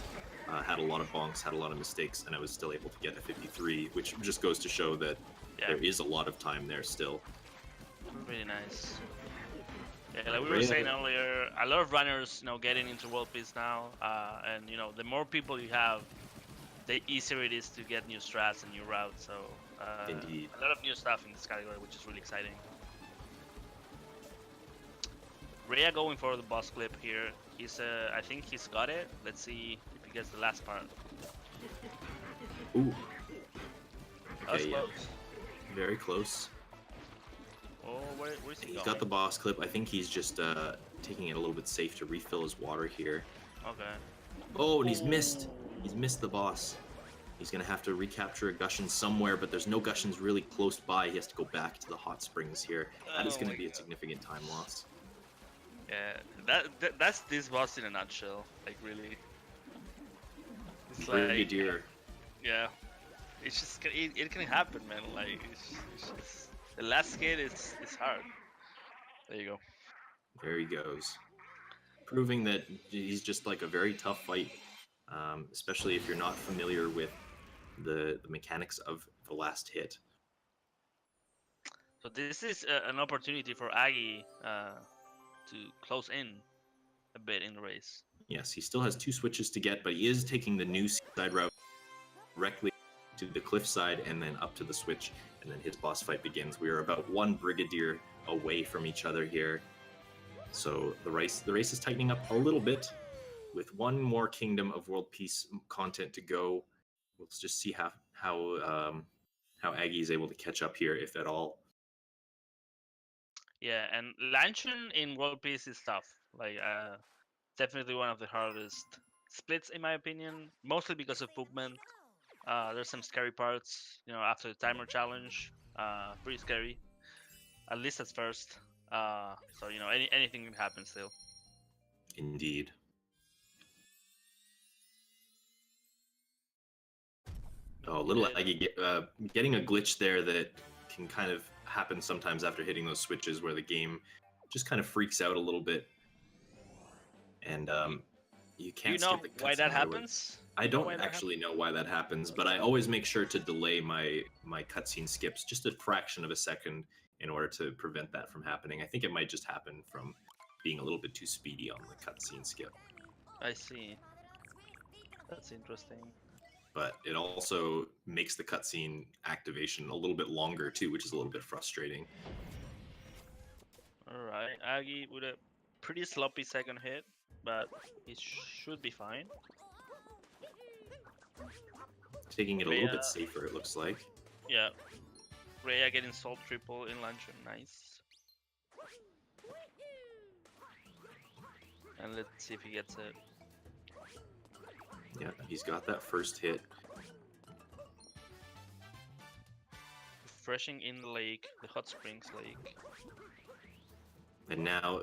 Had a lot of bonks, had a lot of mistakes, and I was still able to get a 53, which just goes to show that yeah, there is a lot of time there still. really nice. Yeah, like we were saying earlier, a lot of runners, getting into World Peace now, and the more people you have, the easier it is to get new strats and new routes. So Indeed. a lot of new stuff in this category, which is really exciting. Rhea going for the boss clip here. I think he's got it. Let's see if he gets the last part. Ooh. That's Okay, yeah. close. Very close. Oh, where's he He's going? got the boss clip. I think he's just taking it a little bit safe to refill his water here. Okay. Oh, and he's missed. He's missed the boss. He's going to have to recapture a Gushin somewhere, but there's no Gushins really close by. He has to go back to the hot springs here. That is Oh going my to be a God. significant time loss. Yeah, that's this boss in a nutshell. Like really. It's like, Brigadier. yeah, it's just it can happen, man. Like it's just, the last hit is hard. There you go. There he goes. Proving that he's just like a very tough fight, especially if you're not familiar with the mechanics of the last hit. So this is an opportunity for Aggie to close in a bit in the race. Yes, he still has 2 switches to get, but he is taking the new side route directly to the cliff side and then up to the switch, and then his boss fight begins. We are about 1 Brigadier away from each other here. So the race is tightening up a little bit. With 1 more Kingdom of World Peace content to go, we'll just see how Aggie is able to catch up here, if at all. Yeah, and Lanchin in World Peace is tough. Like definitely one of the hardest splits in my opinion, mostly because of movement. There's some scary parts, after the timer challenge. Pretty scary, at least at first. So anything can happen still. Indeed. Oh, little Aggie getting a glitch there that can kind of happen sometimes after hitting those switches, where the game just kind of freaks out a little bit, and you can't Do you know skip the cutscene why that right away. happens? I don't actually know why that happens, but I always make sure to delay my cutscene skips just a fraction of a second in order to prevent that from happening. I think it might just happen from being a little bit too speedy on the cutscene skip. I see. That's interesting. But it also makes the cutscene activation a little bit longer too, which is a little bit frustrating. All right, Aggie with a pretty sloppy second hit. but he should be fine. Taking it a little Rhea- bit safer, it looks like. Yeah. Rhea getting salt triple in luncheon, nice. And let's see if he gets it. Yeah, he's got that first hit. Refreshing in the lake, the hot springs lake. And now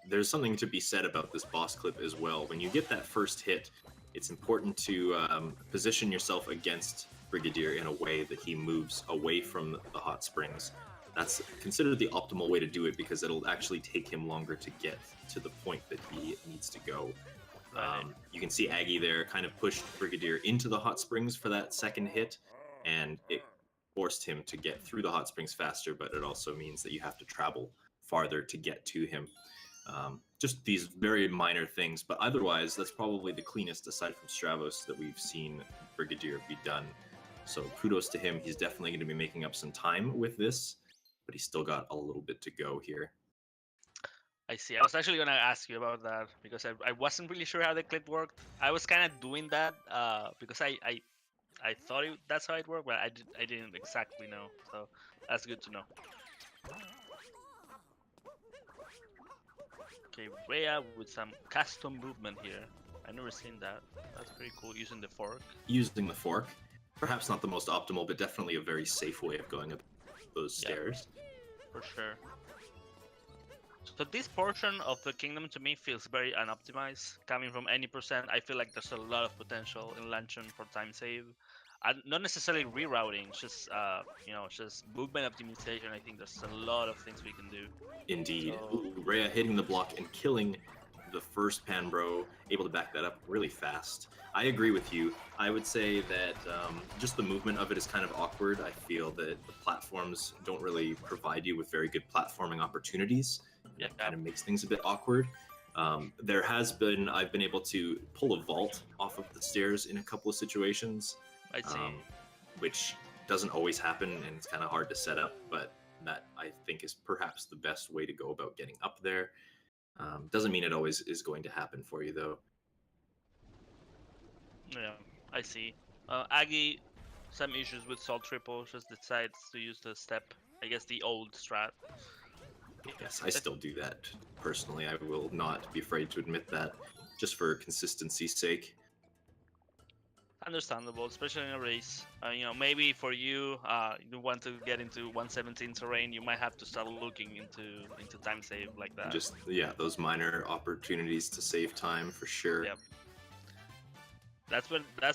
there's something to be said about this boss clip as well. When you get that first hit, it's important to position yourself against Brigadier in a way that he moves away from the hot springs. That's considered the optimal way to do it because it'll actually take him longer to get to the point that he needs to go. You can see Aggie there kind of pushed Brigadier into the hot springs for that second hit, and it forced him to get through the hot springs faster, but it also means that you have to travel farther to get to him. Just these very minor things, but otherwise, that's probably the cleanest, aside from Stravos, that we've seen Brigadier be done. So kudos to him. He's definitely going to be making up some time with this, but he's still got a little bit to go here. I see. I was actually gonna ask you about that because I wasn't really sure how the clip worked. I was kind of doing that because I thought that's how it worked, but I didn't exactly know. So that's good to know. Okay, Rhea with some custom movement here. I've never seen that. That's pretty cool. Using the fork. Using the fork, perhaps not the most optimal, but definitely a very safe way of going up those stairs. For sure. So this portion of the kingdom to me feels very unoptimized. Coming from any percent, I feel like there's a lot of potential in luncheon for time save. Not necessarily rerouting, just just movement optimization. I think there's a lot of things we can do. Indeed. So- Ooh, Rhea hitting the block and killing the first Panbro, able to back that up really fast. I agree with you. I would say that just the movement of it is kind of awkward. I feel that the platforms don't really provide you with very good platforming opportunities. Yeah. That kind of makes things a bit awkward. I've been able to pull a vault off of the stairs in a couple of situations, I see. which doesn't always happen and it's kind of hard to set up, but that I think is perhaps the best way to go about getting up there. Doesn't mean it always is going to happen for you though. Yeah, I see. Aggie, some issues with salt triple, just decides to use the step. I guess the old strat. Yes, I still do that personally. I will not be afraid to admit that, just for consistency's sake. Understandable, especially in a race. Maybe for you, you want to get into 117 terrain, you might have to start looking into time save like that. Just those minor opportunities to save time for sure. Yep. That's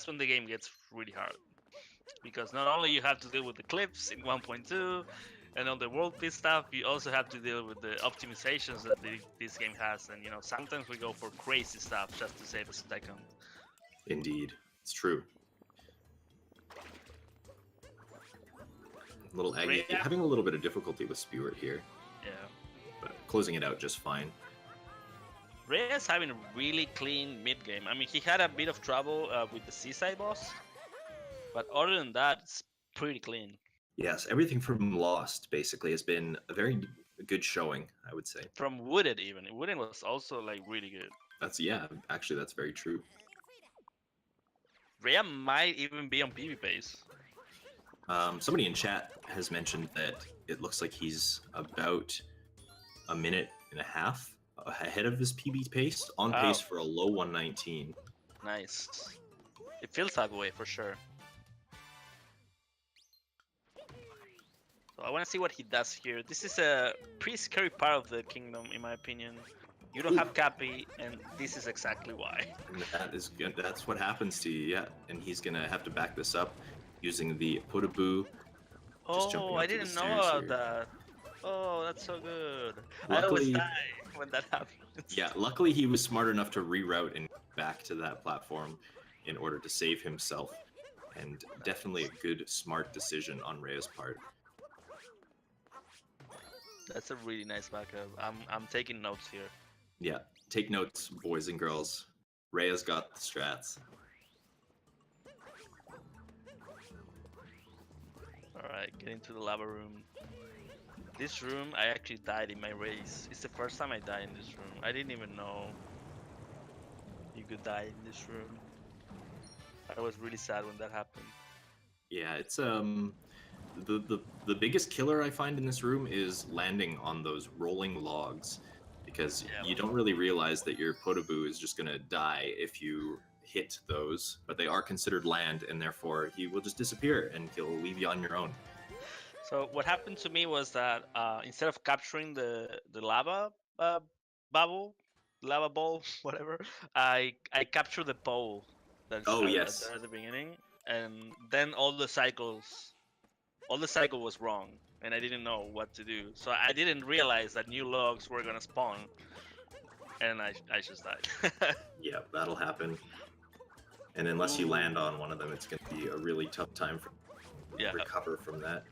when the game gets really hard, because not only you have to deal with the clips in 1.2 and all the world peace stuff, you also have to deal with the optimizations that this game has, and sometimes we go for crazy stuff just to save a second. Indeed, it's true. Little Aggie Rhea. having a little bit of difficulty with Spewart here, Yeah. but closing it out just fine. Reyes having a really clean mid game. I mean, he had a bit of trouble with the Seaside boss, but other than that, it's pretty clean. Yes, everything from Lost basically has been a very good showing, I would say. From Wooded even. Wooded was also like really good. Actually that's very true. Rhea might even be on PB pace. Somebody in chat has mentioned that it looks like he's about a minute and a half ahead of his PB pace, on Wow. pace for a low 119. Nice. It feels that way for sure. So I want to see what he does here. This is a pretty scary part of the kingdom, in my opinion. You don't have Cappy, and this is exactly why. And that is good. That's what happens to you, yeah. And he's gonna have to back this up using the Putaboo. Just jumping Oh, up I to the didn't know stairs about here. that. Oh, that's so good. I always Luckily- die when that happens. Yeah, luckily he was smart enough to reroute and back to that platform in order to save himself. And definitely a good, smart decision on Rhea's part. That's a really nice backup. I'm taking notes here. Yeah, take notes, boys and girls. Rhea's got the strats. Alright, get into the lava room. This room, I actually died in my race. It's the first time I died in this room. I didn't even know. could die in this room. I was really sad when that happened. Yeah, it's the biggest killer I find in this room is landing on those rolling logs, because Yeah. you don't really realize that your Podoboo is just gonna die if you hit those, but they are considered land, and therefore he will just disappear and he'll leave you on your own. So what happened to me was that instead of capturing the lava bubble, lava ball, whatever, I captured the pole that's Oh, yes. there at the beginning, and then all the cycle was wrong, and I didn't know what to do. So I didn't realize that new logs were gonna spawn, and I just died. Yeah, that'll happen. And unless you Ooh. land on one of them, it's gonna be a really tough time for Yeah. recover from that.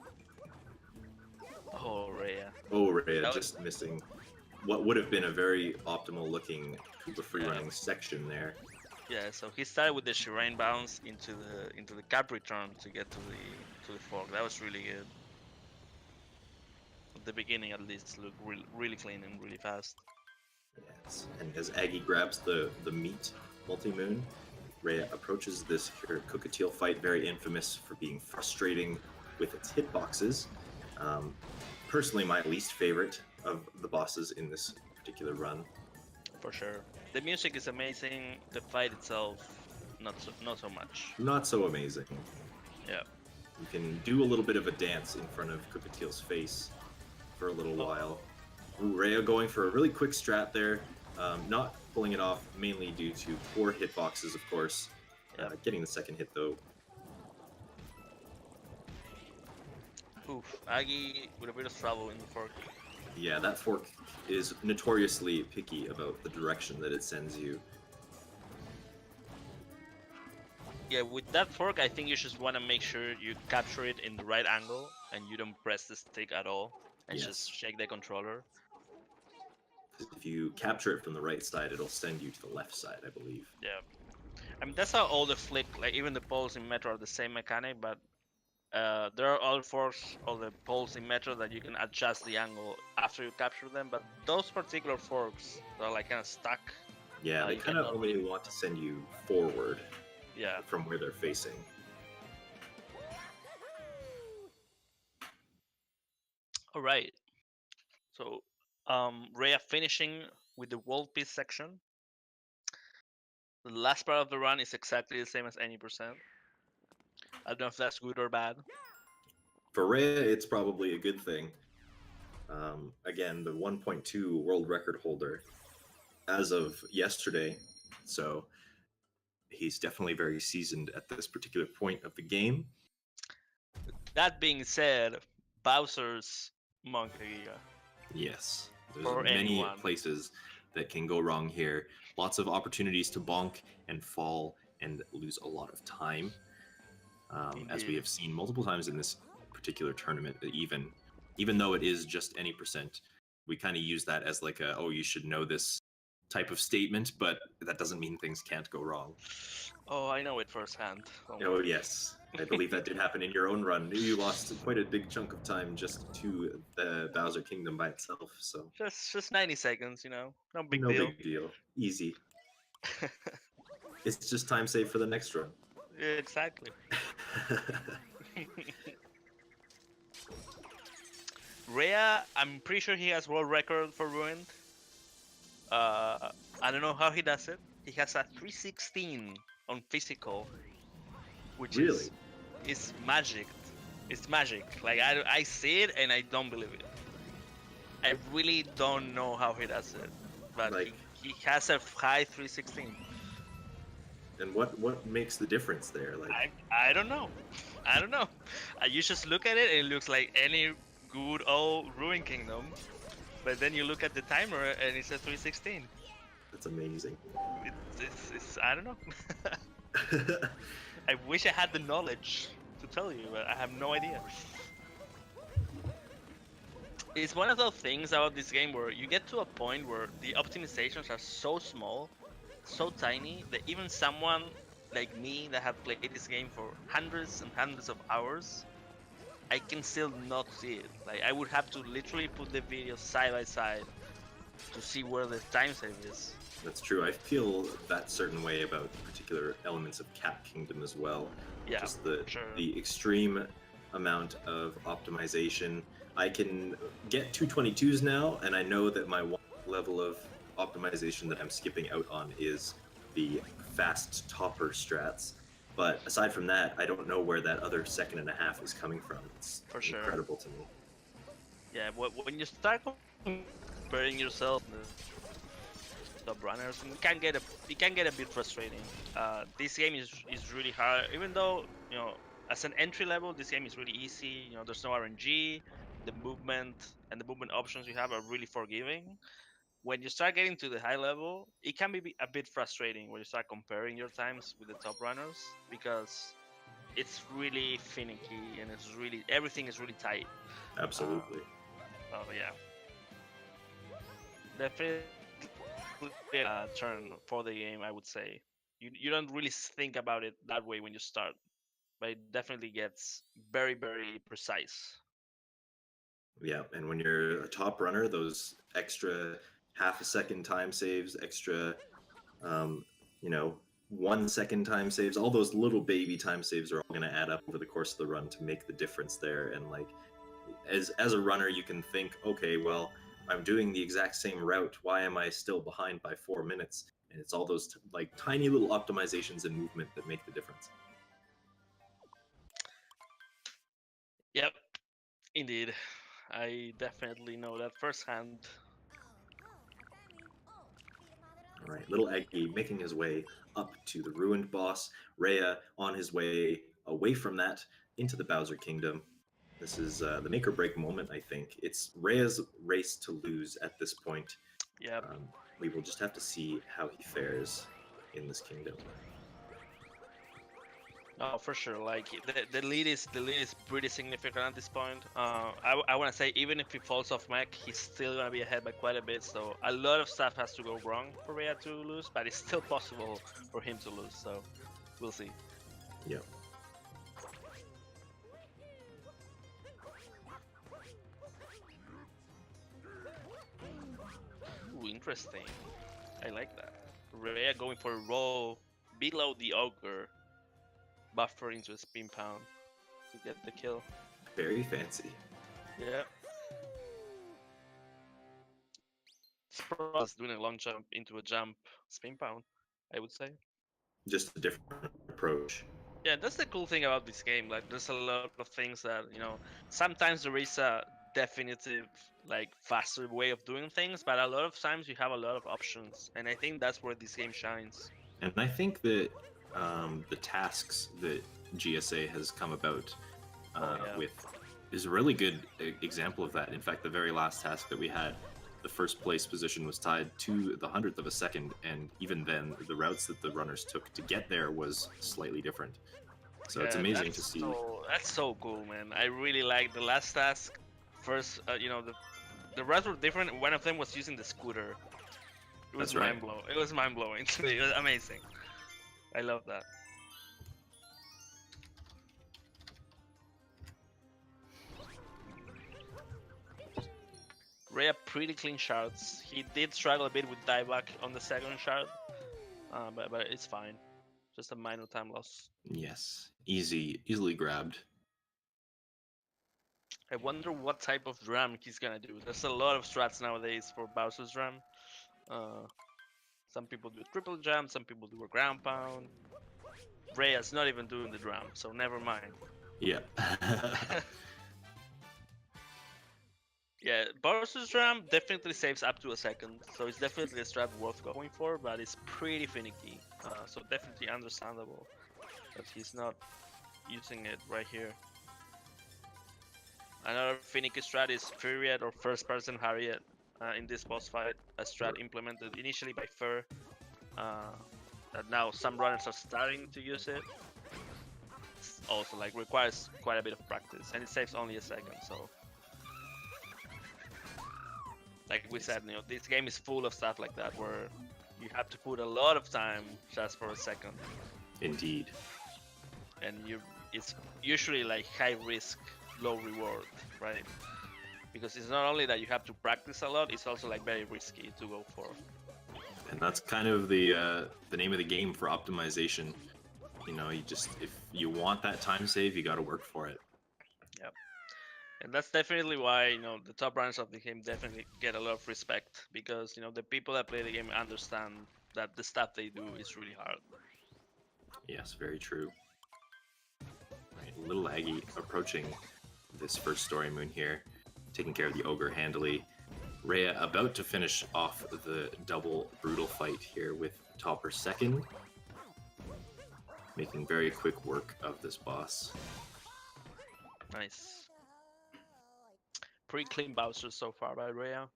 Oh, Rhea. Oh, Rhea That just missing what would have been a very optimal looking Koopa free running section there. Yeah, so he started with the Shireen bounce into the cap return to get to the fork. That was really good. At the beginning, at least, looked really clean and really fast. Yes. And as Aggie grabs the meat multi-moon, Rhea approaches this here Cookatiel fight, very infamous for being frustrating with its hitboxes. Personally, my least favorite of the bosses in this particular run. For sure. The music is amazing. The fight itself, not so much. Not so amazing. Yeah. You can do a little bit of a dance in front of Cookatiel's face for a little while. Ooh, Rhea going for a really quick strat there, not pulling it off mainly due to poor hitboxes, of course. Getting the second hit though. Oof, Aggie with a bit of trouble in the fork. Yeah, that fork is notoriously picky about the direction that it sends you. Yeah, with that fork, I think you just want to make sure you capture it in the right angle and you don't press the stick at all and just shake the controller. If you capture it from the right side, it'll send you to the left side, I believe. Yeah. I mean, that's how all the flick, like even the poles in Metro are the same mechanic, but there are all forks, all the poles in Metro that you can adjust the angle after you capture them, but those particular forks are like kind of stuck. Yeah, they kind of only want to send you forward from where they're facing. All right. So, Rhea finishing with the world piece section. The last part of the run is exactly the same as any percent. I don't know if that's good or bad. For Rhea, it's probably a good thing. Again, the 1.2 world record holder as of yesterday, so he's definitely very seasoned at this particular point of the game. That being said, Bowser's Monkey Giga. Yes, there's many places that can go wrong here. Lots of opportunities to bonk and fall and lose a lot of time. As we have seen multiple times in this particular tournament, even though it is just any percent, we kind of use that as like a, oh, you should know this type of statement, but that doesn't mean things can't go wrong. Oh, I know it firsthand. Oh, yes. I believe that did happen in your own run. You lost quite a big chunk of time just to the Bowser Kingdom by itself. So just 90 seconds, you know, no big deal. deal. No big deal. Easy. It's just time saved for the next run. Yeah, exactly. Rhea, I'm pretty sure he has world record for ruined. I don't know how he does it. He has a 316 on physical, which is magic. It's magic. Like I see it and I don't believe it. I really don't know how he does it, but like, he has a high 316. And what makes the difference there? Like I don't know. I don't know. You just look at it and it looks like any good old Ruin Kingdom, but then you look at the timer and it says 316. That's amazing. It's I don't know. I wish I had the knowledge to tell you, but I have no idea. It's one of those things about this game where you get to a point where the optimizations are so small, so tiny, that even someone like me that have played this game for hundreds and hundreds of hours, I can still not see it. Like I would have to literally put the videos side by side to see where the time save is. That's true. I feel that certain way about particular elements of Cat Kingdom as well. Yeah, Just the sure. the extreme amount of optimization. I can get 222s now, and I know that my one level of optimization that I'm skipping out on is the fast topper strats. But aside from that, I don't know where that other second and a half is coming from. It's For sure. incredible to me. Yeah, when you start comparing yourself to top runners, it can get a bit frustrating. This game is really hard, even though as an entry level, this game is really easy. There's no RNG. The movement and the movement options you have are really forgiving. When you start getting to the high level, it can be a bit frustrating when you start comparing your times with the top runners, because it's really finicky and everything is really tight. Absolutely. Oh yeah, definitely a turn for the game. I would say you don't really think about it that way when you start, but it definitely gets very, very precise. Yeah, and when you're a top runner, those extra half a second time saves, extra, um, you know, 1 second time saves, all those little baby time saves are all going to add up over the course of the run to make the difference there. And like, as a runner, you can think, okay, well, I'm doing the exact same route. Why am I still behind by 4 minutes? And it's all those like tiny little optimizations and movement that make the difference. Yep, indeed. I definitely know that firsthand. All right, little Eggy making his way up to the ruined boss. Rhea on his way away from that into the Bowser Kingdom. This is the make or break moment, I think. It's Rhea's race to lose at this point. Yep. We will just have to see how he fares in this kingdom. No, for sure. Like the lead is pretty significant at this point. I want to say even if he falls off mech, he's still gonna be ahead by quite a bit. So a lot of stuff has to go wrong for Rhea to lose, but it's still possible for him to lose. So we'll see. Yep. Ooh, interesting. I like that. Rhea going for a roll below the ogre, buffer into a spin pound to get the kill. Very fancy. Yeah. Surprise doing a long jump into a jump spin pound, I would say. Just a different approach. Yeah, that's the cool thing about this game. Like, there's a lot of things that sometimes there is a definitive, like, faster way of doing things, but a lot of times you have a lot of options, and I think that's where this game shines. And I think that the tasks that GSA has come about with is a really good example of that. In fact, the very last task that we had, the first place position was tied to the 100th of a second, and even then, the routes that the runners took to get there was slightly different. So it's amazing to see. That's so cool, man. I really like the last task. First, the routes were different. One of them was using the scooter. It was mind-blowing. It was mind-blowing to me. It was amazing. I love that. Rhea pretty clean shards. He did struggle a bit with dieback on the second shard, but it's fine. Just a minor time loss. Yes, easily grabbed. I wonder what type of drum he's gonna do. There's a lot of strats nowadays for Bowser's drum. Some people do a triple jump, some people do a ground pound. Rhea's not even doing the drum, so never mind. Yeah. Yeah, Bowser's drum definitely saves up to a second, so it's definitely a strat worth going for, but it's pretty finicky. So definitely understandable that he's not using it right here. Another finicky strat is Furiat or first person Harriet in this boss fight, a strat implemented initially by Fur, that now some runners are starting to use it. It's also like requires quite a bit of practice, and it saves only a second, so like we said, this game is full of stuff like that where you have to put a lot of time just for a second. Indeed. And it's usually like high risk, low reward, right? because it's not only that you have to practice a lot, it's also like very risky to go for. And that's kind of the name of the game for optimization. You know, if you want that time save, you got to work for it. Yep. And that's definitely why, you know, the top runners of the game definitely get a lot of respect, because, you know, the people that play the game understand that the stuff they do is really hard. Yes, very true. Right, Lilaggy approaching this first story moon here, taking care of the ogre handily. Rhea about to finish off the double brutal fight here with Topper second, making very quick work of this boss. Nice. Pretty clean Bowser so far by Rhea.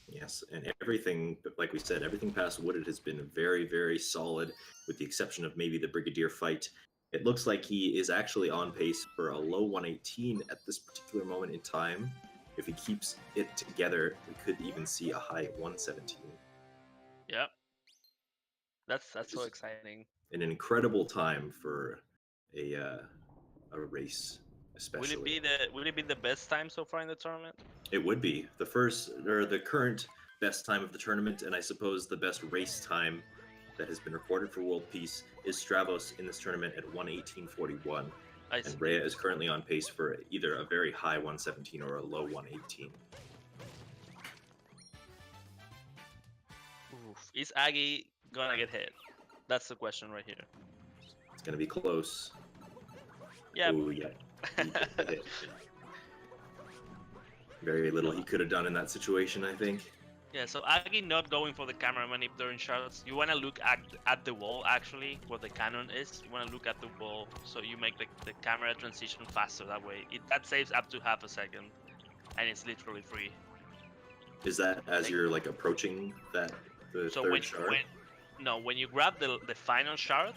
Yes, and everything, like we said, everything past Wooded has been very, very solid, with the exception of maybe the Brigadier fight. It looks like he is actually on pace for a low 118 at this particular moment in time. If he keeps it together, we could even see a high 117. Yep. That's so exciting. An incredible time for a race, especially. Would it be the best time so far in the tournament? It would be the current best time of the tournament, and I suppose the best race time that has been recorded for World Peace is Stravos in this tournament at 118.41. And Rhea is currently on pace for either a very high 117 or a low 118. Oof. Is Aggie gonna get hit? That's the question right here. It's gonna be close. Yeah. Ooh, yeah. He did get hit. Very little he could have done in that situation, I think. Yeah, so Aggie not going for the cameraman if they're in shots. You want to look at the wall, actually, where the cannon is. You want to look at the wall, so you make the camera transition faster that way. That saves up to half a second, and it's literally free. Is that as you're like approaching the third shard? When you grab the final shard,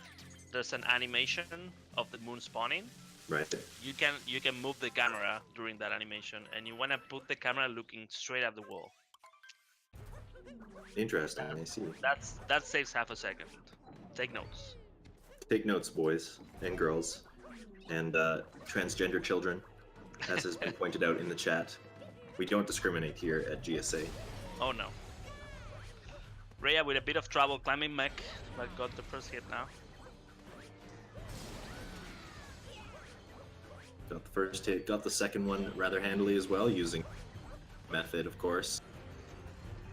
there's an animation of the moon spawning. Right. You can move the camera during that animation, and you want to put the camera looking straight at the wall. Interesting, I see. That saves half a second. Take notes. Take notes, boys and girls, and transgender children, as has been pointed out in the chat. We don't discriminate here at GSA. Oh no. Rhea with a bit of trouble climbing mech, but got the first hit now. Got the first hit, got the second one rather handily as well, using method, of course.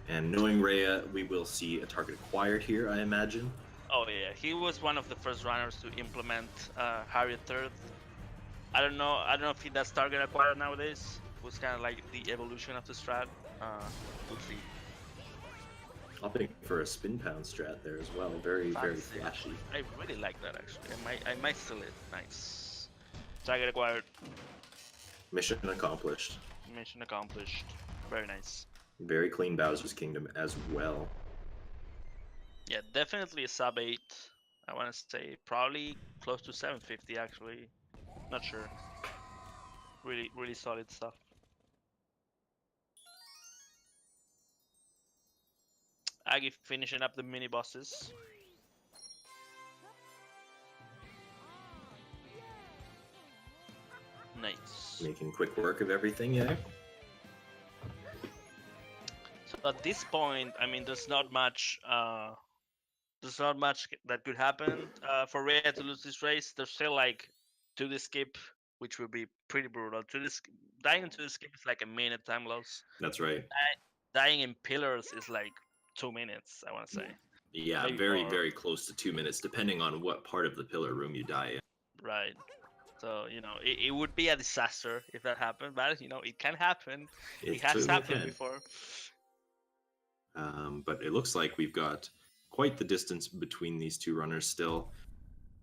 And knowing Rhea, we will see a target acquired here, I imagine. Oh yeah, he was one of the first runners to implement Harriet third. I don't know if he does target acquired nowadays. It was kind of like the evolution of the strat. We'll see. Opting for a spin pound strat there as well. Very, very flashy. I really like that actually. I might steal it. Nice. Target acquired. Mission accomplished. Mission accomplished. Very nice. Very clean Bowser's Kingdom as well. Yeah, definitely a sub 8. I want to say probably close to 750 actually. Not sure. Really, really solid stuff. Aggie finishing up the mini bosses. Nice. Making quick work of everything, yeah. So at this point, I mean, there's not much that could happen for Rhea to lose this race. There's still like to the skip, which would be pretty brutal. Dying to the skip is like a minute time loss. That's right. Dying in pillars is like 2 minutes, I want to say. Yeah, maybe very, very close to 2 minutes, depending on what part of the pillar room you die in. Right. So, you know, it would be a disaster if that happened, but, you know, it can happen. It has happened before. But it looks like we've got quite the distance between these two runners still.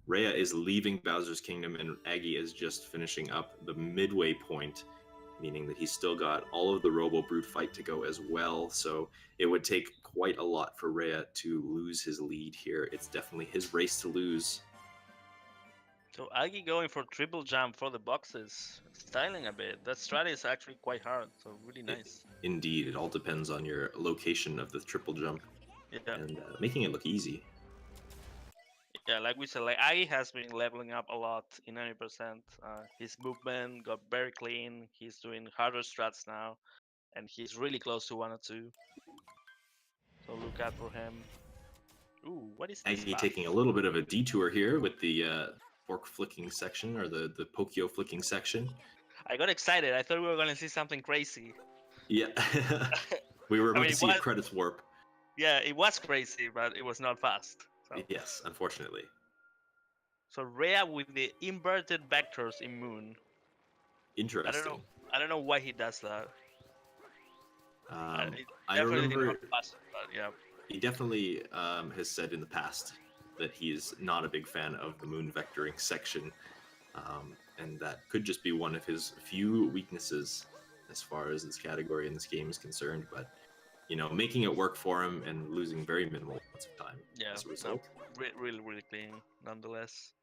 Rhea is leaving Bowser's Kingdom, and Aggie is just finishing up the midway point, meaning that he's still got all of the Robo Brute fight to go as well. So it would take quite a lot for Rhea to lose his lead here. It's definitely his race to lose. So Aggie going for triple jump for the boxes, styling a bit. That strat is actually quite hard, so really nice. Indeed, it all depends on your location of the triple jump, yeah. And making it look easy. Yeah, like we said, like Aggie has been leveling up a lot in 90%. His movement got very clean. He's doing harder strats now, and he's really close to 102. So look out for him. Ooh, what is this Aggie path? taking a little bit of a detour here with the fork flicking section, or the Pokio flicking section. I got excited. I thought we were gonna see something crazy. Yeah. We were about mean, to see a what- credits warp. Yeah, it was crazy, but it was not fast. So, Yes, unfortunately. so Rhea with the inverted vectors in Moon. Interesting. I don't know why he does that. It I definitely remember not fast, but yeah. he definitely has said in the past that he is not a big fan of the moon vectoring section, and that could just be one of his few weaknesses as far as this category in this game is concerned. But you know, making it work for him and losing very minimal amounts of time Yeah, as a result. really clean, nonetheless.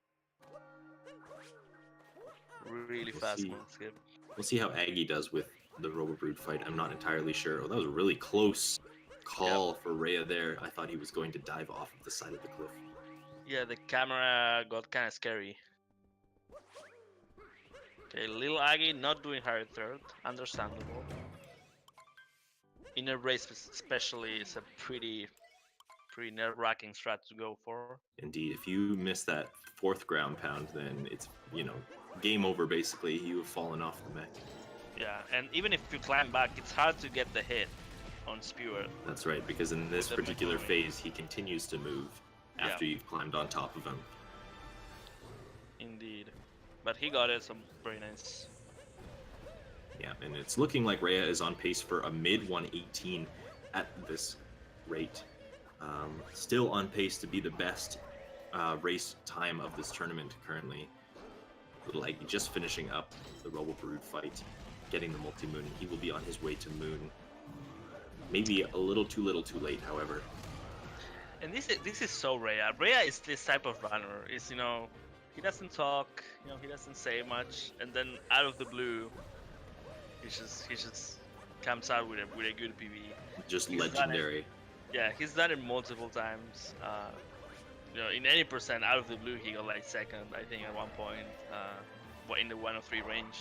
Really We'll fast see. move skip. We'll see how Aggie does with the Robobrood fight. I'm not entirely sure. Oh, that was a really close call for Rhea there. I thought he was going to dive off of the side of the cliff. Yeah, the camera got kind of scary. Okay, Lilaggy not doing hard third, understandable. In a race especially, it's a pretty nerve-wracking strat to go for. Indeed, if you miss that fourth ground pound, then it's, you know, game over basically. You have fallen off the mech. Yeah, and even if you climb back, it's hard to get the hit on Spewer. That's right, because in this With the particular moving. phase, he continues to move after you've climbed on top of him. Indeed. But he got it, so very nice. Yeah, and it's looking like Rhea is on pace for a mid 118 at this rate. Still on pace to be the best race time of this tournament currently. Like just finishing up the Robobrood fight, getting the multi-moon. He will be on his way to Moon. Maybe a little too late, however. And this is so Rhea. Rhea is this type of runner. Is, you know, he doesn't talk, you know, he doesn't say much, and then out of the blue, he just comes out with a good PV. Just He's done it. legendary. Yeah, he's done it multiple times. You know, in any percent out of the blue, he got like second, I think, at one point. In the 103 range.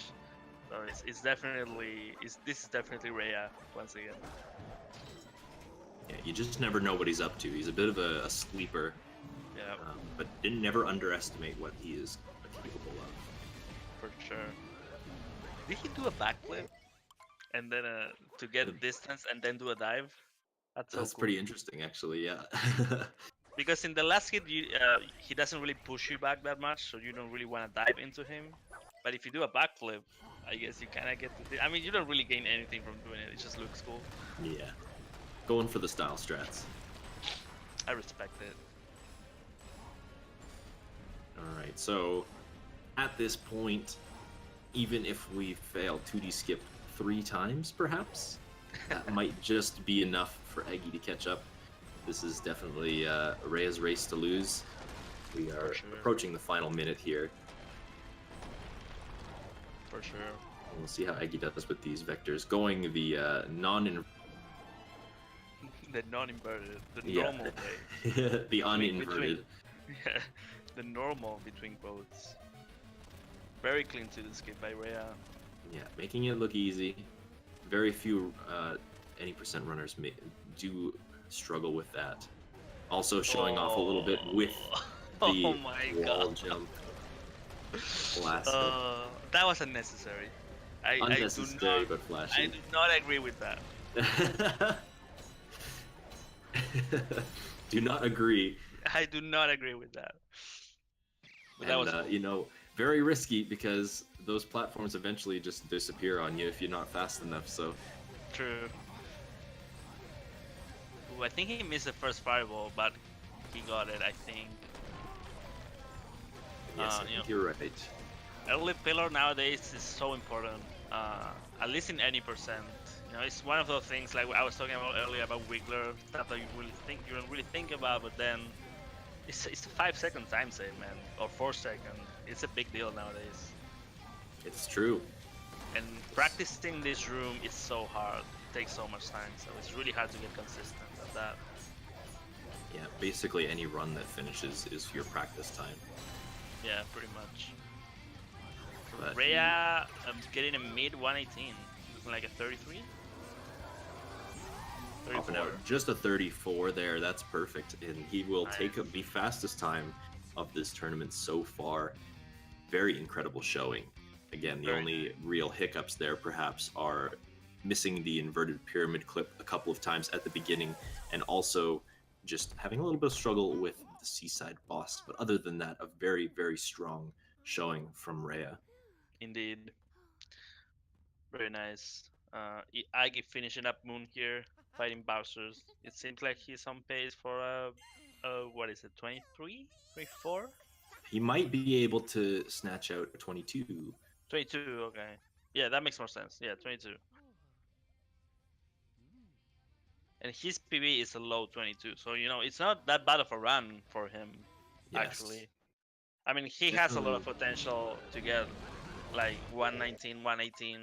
So it's definitely this is definitely Rhea once again. Yeah, you just never know what he's up to. He's a bit of a sleeper, Yeah, but didn't never underestimate what he is capable of. for sure. Did he do a backflip and then to get a distance and then do a dive? That's so cool. Pretty interesting, actually. Yeah. Because in the last hit, he doesn't really push you back that much, so you don't really want to dive into him. But if you do a backflip, I guess you kind of get to. I mean, you don't really gain anything from doing it. It just looks cool. Yeah. Going for the style strats. I respect it. All right. So, at this point, even if we fail 2D skip 3 times, perhaps that might just be enough for Aggie to catch up. This is definitely Rhea's race to lose. We are approaching the final minute here. For sure. We'll see how Aggie does with these vectors. Going the non-in... The non-inverted, the Yeah. normal way. the uninverted. Yeah, the normal between quotes. Very clean to the skip by Rhea. Yeah, making it look easy. Very few any percent runners do struggle with that. Also showing off a little bit with the Oh my wall god. jump. Blasted. That was unnecessary. Unnecessary but I flashy. do not agree with that. Do not agree. I do not agree with that. But And, that was you know, very risky because those platforms eventually just disappear on you if you're not fast enough. So true. Ooh, I think he missed the first fireball, but he got it, I think. yes, I you know, think you're right. Early pillar nowadays is so important, at least in any percent. You know, it's one of those things like I was talking about earlier about Wiggler, stuff that you don't really think about, but then it's a 5-second time save, man, or 4-second. It's a big deal nowadays. It's true. And practicing this room is so hard. It takes so much time, so it's really hard to get consistent at that. Yeah, basically any run that finishes is your practice time. Yeah, pretty much. But Rhea, getting a mid 118, looking like a 33. popping 34. out just a 34 there. That's perfect, and he will take Nice. the fastest time of this tournament so far. Very incredible showing. Again, the Very only real hiccups there perhaps are missing the inverted pyramid clip a couple of times at the beginning, and also just having a little bit of struggle with the seaside boss. But other than that, a very, very strong showing from Rhea. Indeed. Very nice. Agi finishing up Moon here, fighting Bowser's. It seems like he's on pace for what is it, 23? 24? He might be able to snatch out a 22. 22, okay. Yeah, that makes more sense. Yeah, 22. And his PB is a low 22, so it's not that bad of a run for him, Yes. actually. I mean, he has a lot of Definitely. potential to get like 119, 118,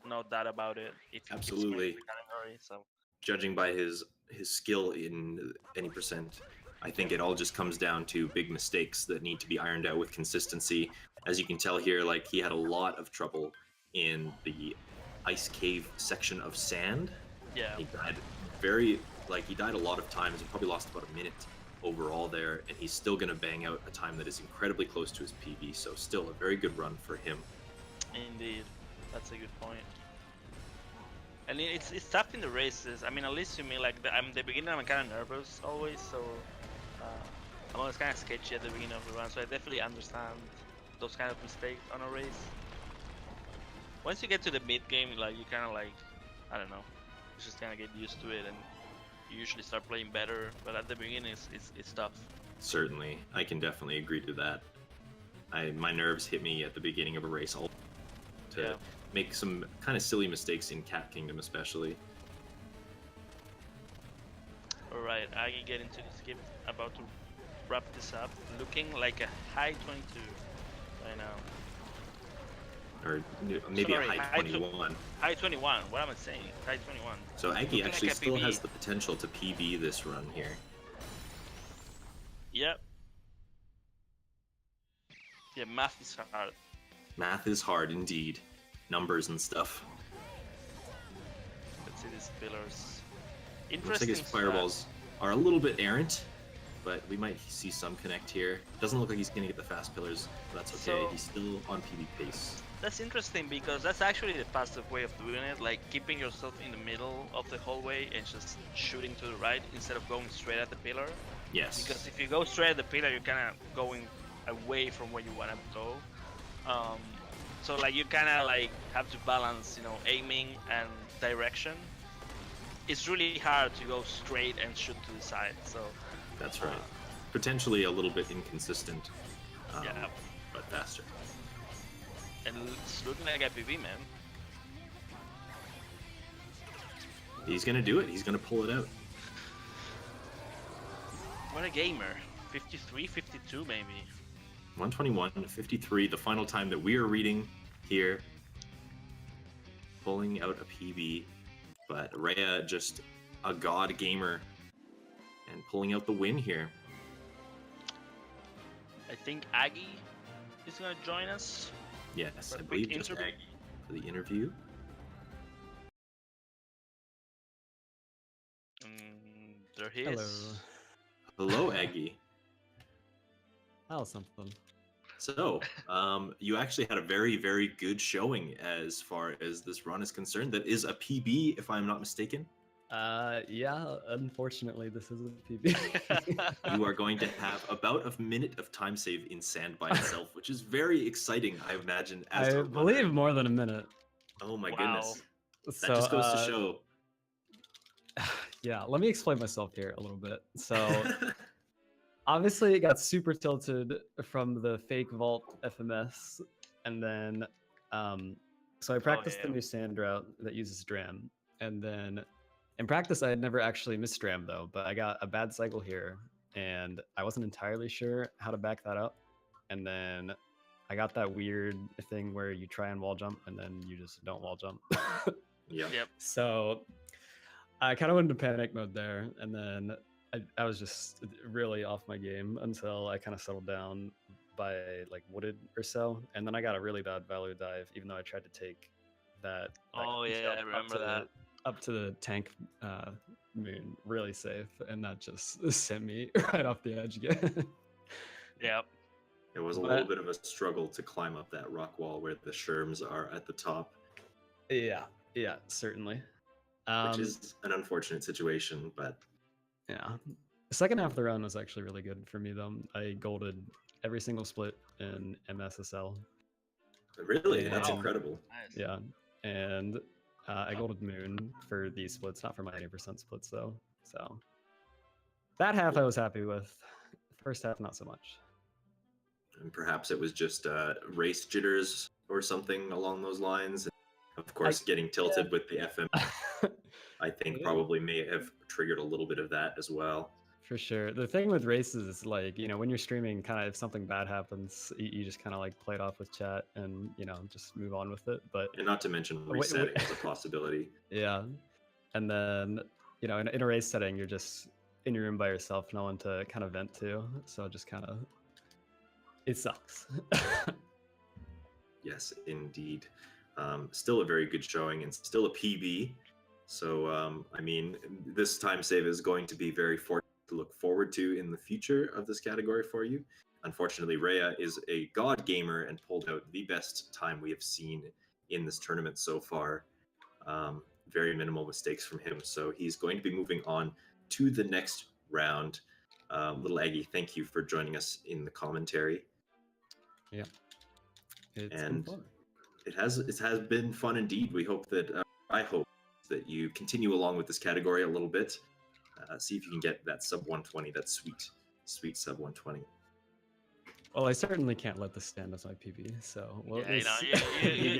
no doubt about it, if he keeps winning Absolutely. the category. So Judging by his skill in any percent, I think it all just comes down to big mistakes that need to be ironed out with consistency. As you can tell here, like he had a lot of trouble in the ice cave section of sand. yeah, He died he died a lot of times and probably lost about a minute overall there, and he's still going to bang out a time that is incredibly close to his PB, so still a very good run for him. indeed, that's a good point. And it's tough in the races. I mean, at least to me, like I'm the beginning, I'm kind of nervous always, so I'm always kind of sketchy at the beginning of the run. So I definitely understand those kind of mistakes on a race. Once you get to the mid game, like you kind of like, I don't know, you just kind of get used to it, and you usually start playing better. But at the beginning, it's tough. Certainly, I can definitely agree to that. My nerves hit me at the beginning of a race all to Yeah. make some kind of silly mistakes in Cat Kingdom especially. Alright, I can get into the skip. About to wrap this up. Looking like a high 22 right now. Or maybe Sorry, a high high 21. High 21. What am I saying? High 21. So Aggie Looking actually like a still PB. has the potential to PB this run here. Yep. Yeah, math is hard. Math is hard indeed. Numbers and stuff. Let's see these pillars. Looks like Interesting his fireballs are a little bit errant, but we might see some connect here. Doesn't look like he's gonna get the fast pillars, but that's okay. So- He's still on PB pace. That's interesting because that's actually the fastest way of doing it, like keeping yourself in the middle of the hallway and just shooting to the right instead of going straight at the pillar. Yes. Because if you go straight at the pillar, you're kind of going away from where you want to go. So like you kind of like have to balance, aiming and direction. It's really hard to go straight and shoot to the side. So That's right. Potentially a little bit inconsistent, yeah, but faster. and it's looking like a PB, man. He's gonna do it. He's gonna pull it out. What a gamer. 53, 52 maybe. 121, 53, the final time that we are reading here. Pulling out a PB, but Rhea just a god gamer and pulling out the win here. I think Aggie is gonna join us. Yes, For a I quick believe just interview. Aggie for the interview. There he is. Hello. Hello, Aggie. How's something? So, you actually had a very, very good showing as far as this run is concerned. That is a PB, if I'm not mistaken. Yeah, unfortunately, this is a PB. You are going to have about a minute of time save in sand by itself, which is very exciting, I imagine. As I a believe runner. more than a minute. Oh my Wow. goodness. So, That just goes to show. yeah, let me explain myself here a little bit. So, obviously, it got super tilted from the fake vault FMS, and then, so I practiced the yeah. new sand route that uses Dram, and then in practice, I had never actually missed Dram though, but I got a bad cycle here, and I wasn't entirely sure how to back that up, and then I got that weird thing where you try and wall jump, and then you just don't wall jump. Yeah. Yep. So I kind of went into panic mode there, and then I was just really off my game until I kind of settled down by like wooded or so, and then I got a really bad value dive, even though I tried to take that. Oh yeah, jump I remember that. up to the tank moon really safe, and that just sent me right off the edge again. Yep. It was a But- little bit of a struggle to climb up that rock wall where the sherms are at the top, Yeah, certainly. which is an unfortunate situation, but Yeah. The second half of the run was actually really good for me, though. I golded every single split in MSSL. really, that's Wow. incredible. Nice. Yeah. And I golded Moon for these splits, not for my 80% splits, though. So that half I was happy with. First half, not so much. And perhaps it was just race jitters or something along those lines. Of course, getting tilted with the FM, I think probably may have triggered a little bit of that as well. For sure. The thing with races is like, when you're streaming, kind of if something bad happens, you just kind of like play it off with chat and, just move on with it. But And not to mention resetting is a possibility. yeah. And then, in a race setting, you're just in your room by yourself, no one to kind of vent to. So just kind of, it sucks. Yes, indeed. Still a very good showing and still a PB. So, I mean, this time save is going to be very fortunate to look forward to in the future of this category for you. Unfortunately, Rhea is a god gamer and pulled out the best time we have seen in this tournament so far. Very minimal mistakes from him. So he's going to be moving on to the next round. Lilaggy, thank you for joining us in the commentary. Yeah. It's And been fun. it has been fun indeed. We hope that I hope that you continue along with this category a little bit. See if you can get that sub 120, that sweet sub 120. Well, I certainly can't let this stand as my PB. So Yeah,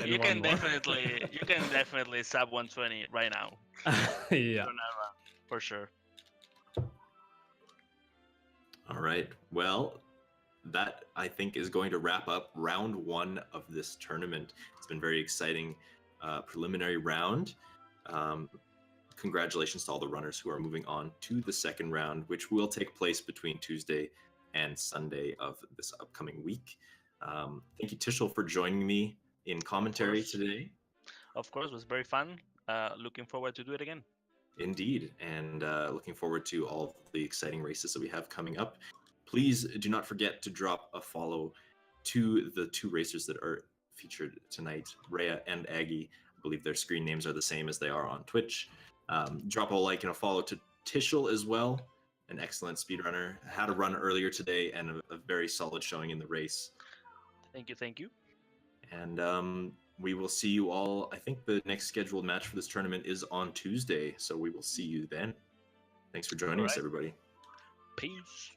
you can definitely sub 120 right now. Yeah. For sure. All right. Well, that I think is going to wrap up round 1 of this tournament. It's been very exciting preliminary round. Congratulations to all the runners who are moving on to the second round, which will take place between Tuesday and Sunday of this upcoming week. Thank you, Tishel, for joining me in commentary today. Of course, it was very fun. Looking forward to do it again. Indeed, and looking forward to all of the exciting races that we have coming up. Please do not forget to drop a follow to the 2 racers that are featured tonight, Rhea and Aggie. I believe their screen names are the same as they are on Twitch. Drop a like and a follow to Tishel as well, an excellent speedrunner. Had a run earlier today and a very solid showing in the race. Thank you. And we will see you all. I think the next scheduled match for this tournament is on Tuesday, so we will see you then. Thanks for joining us, everybody. Peace.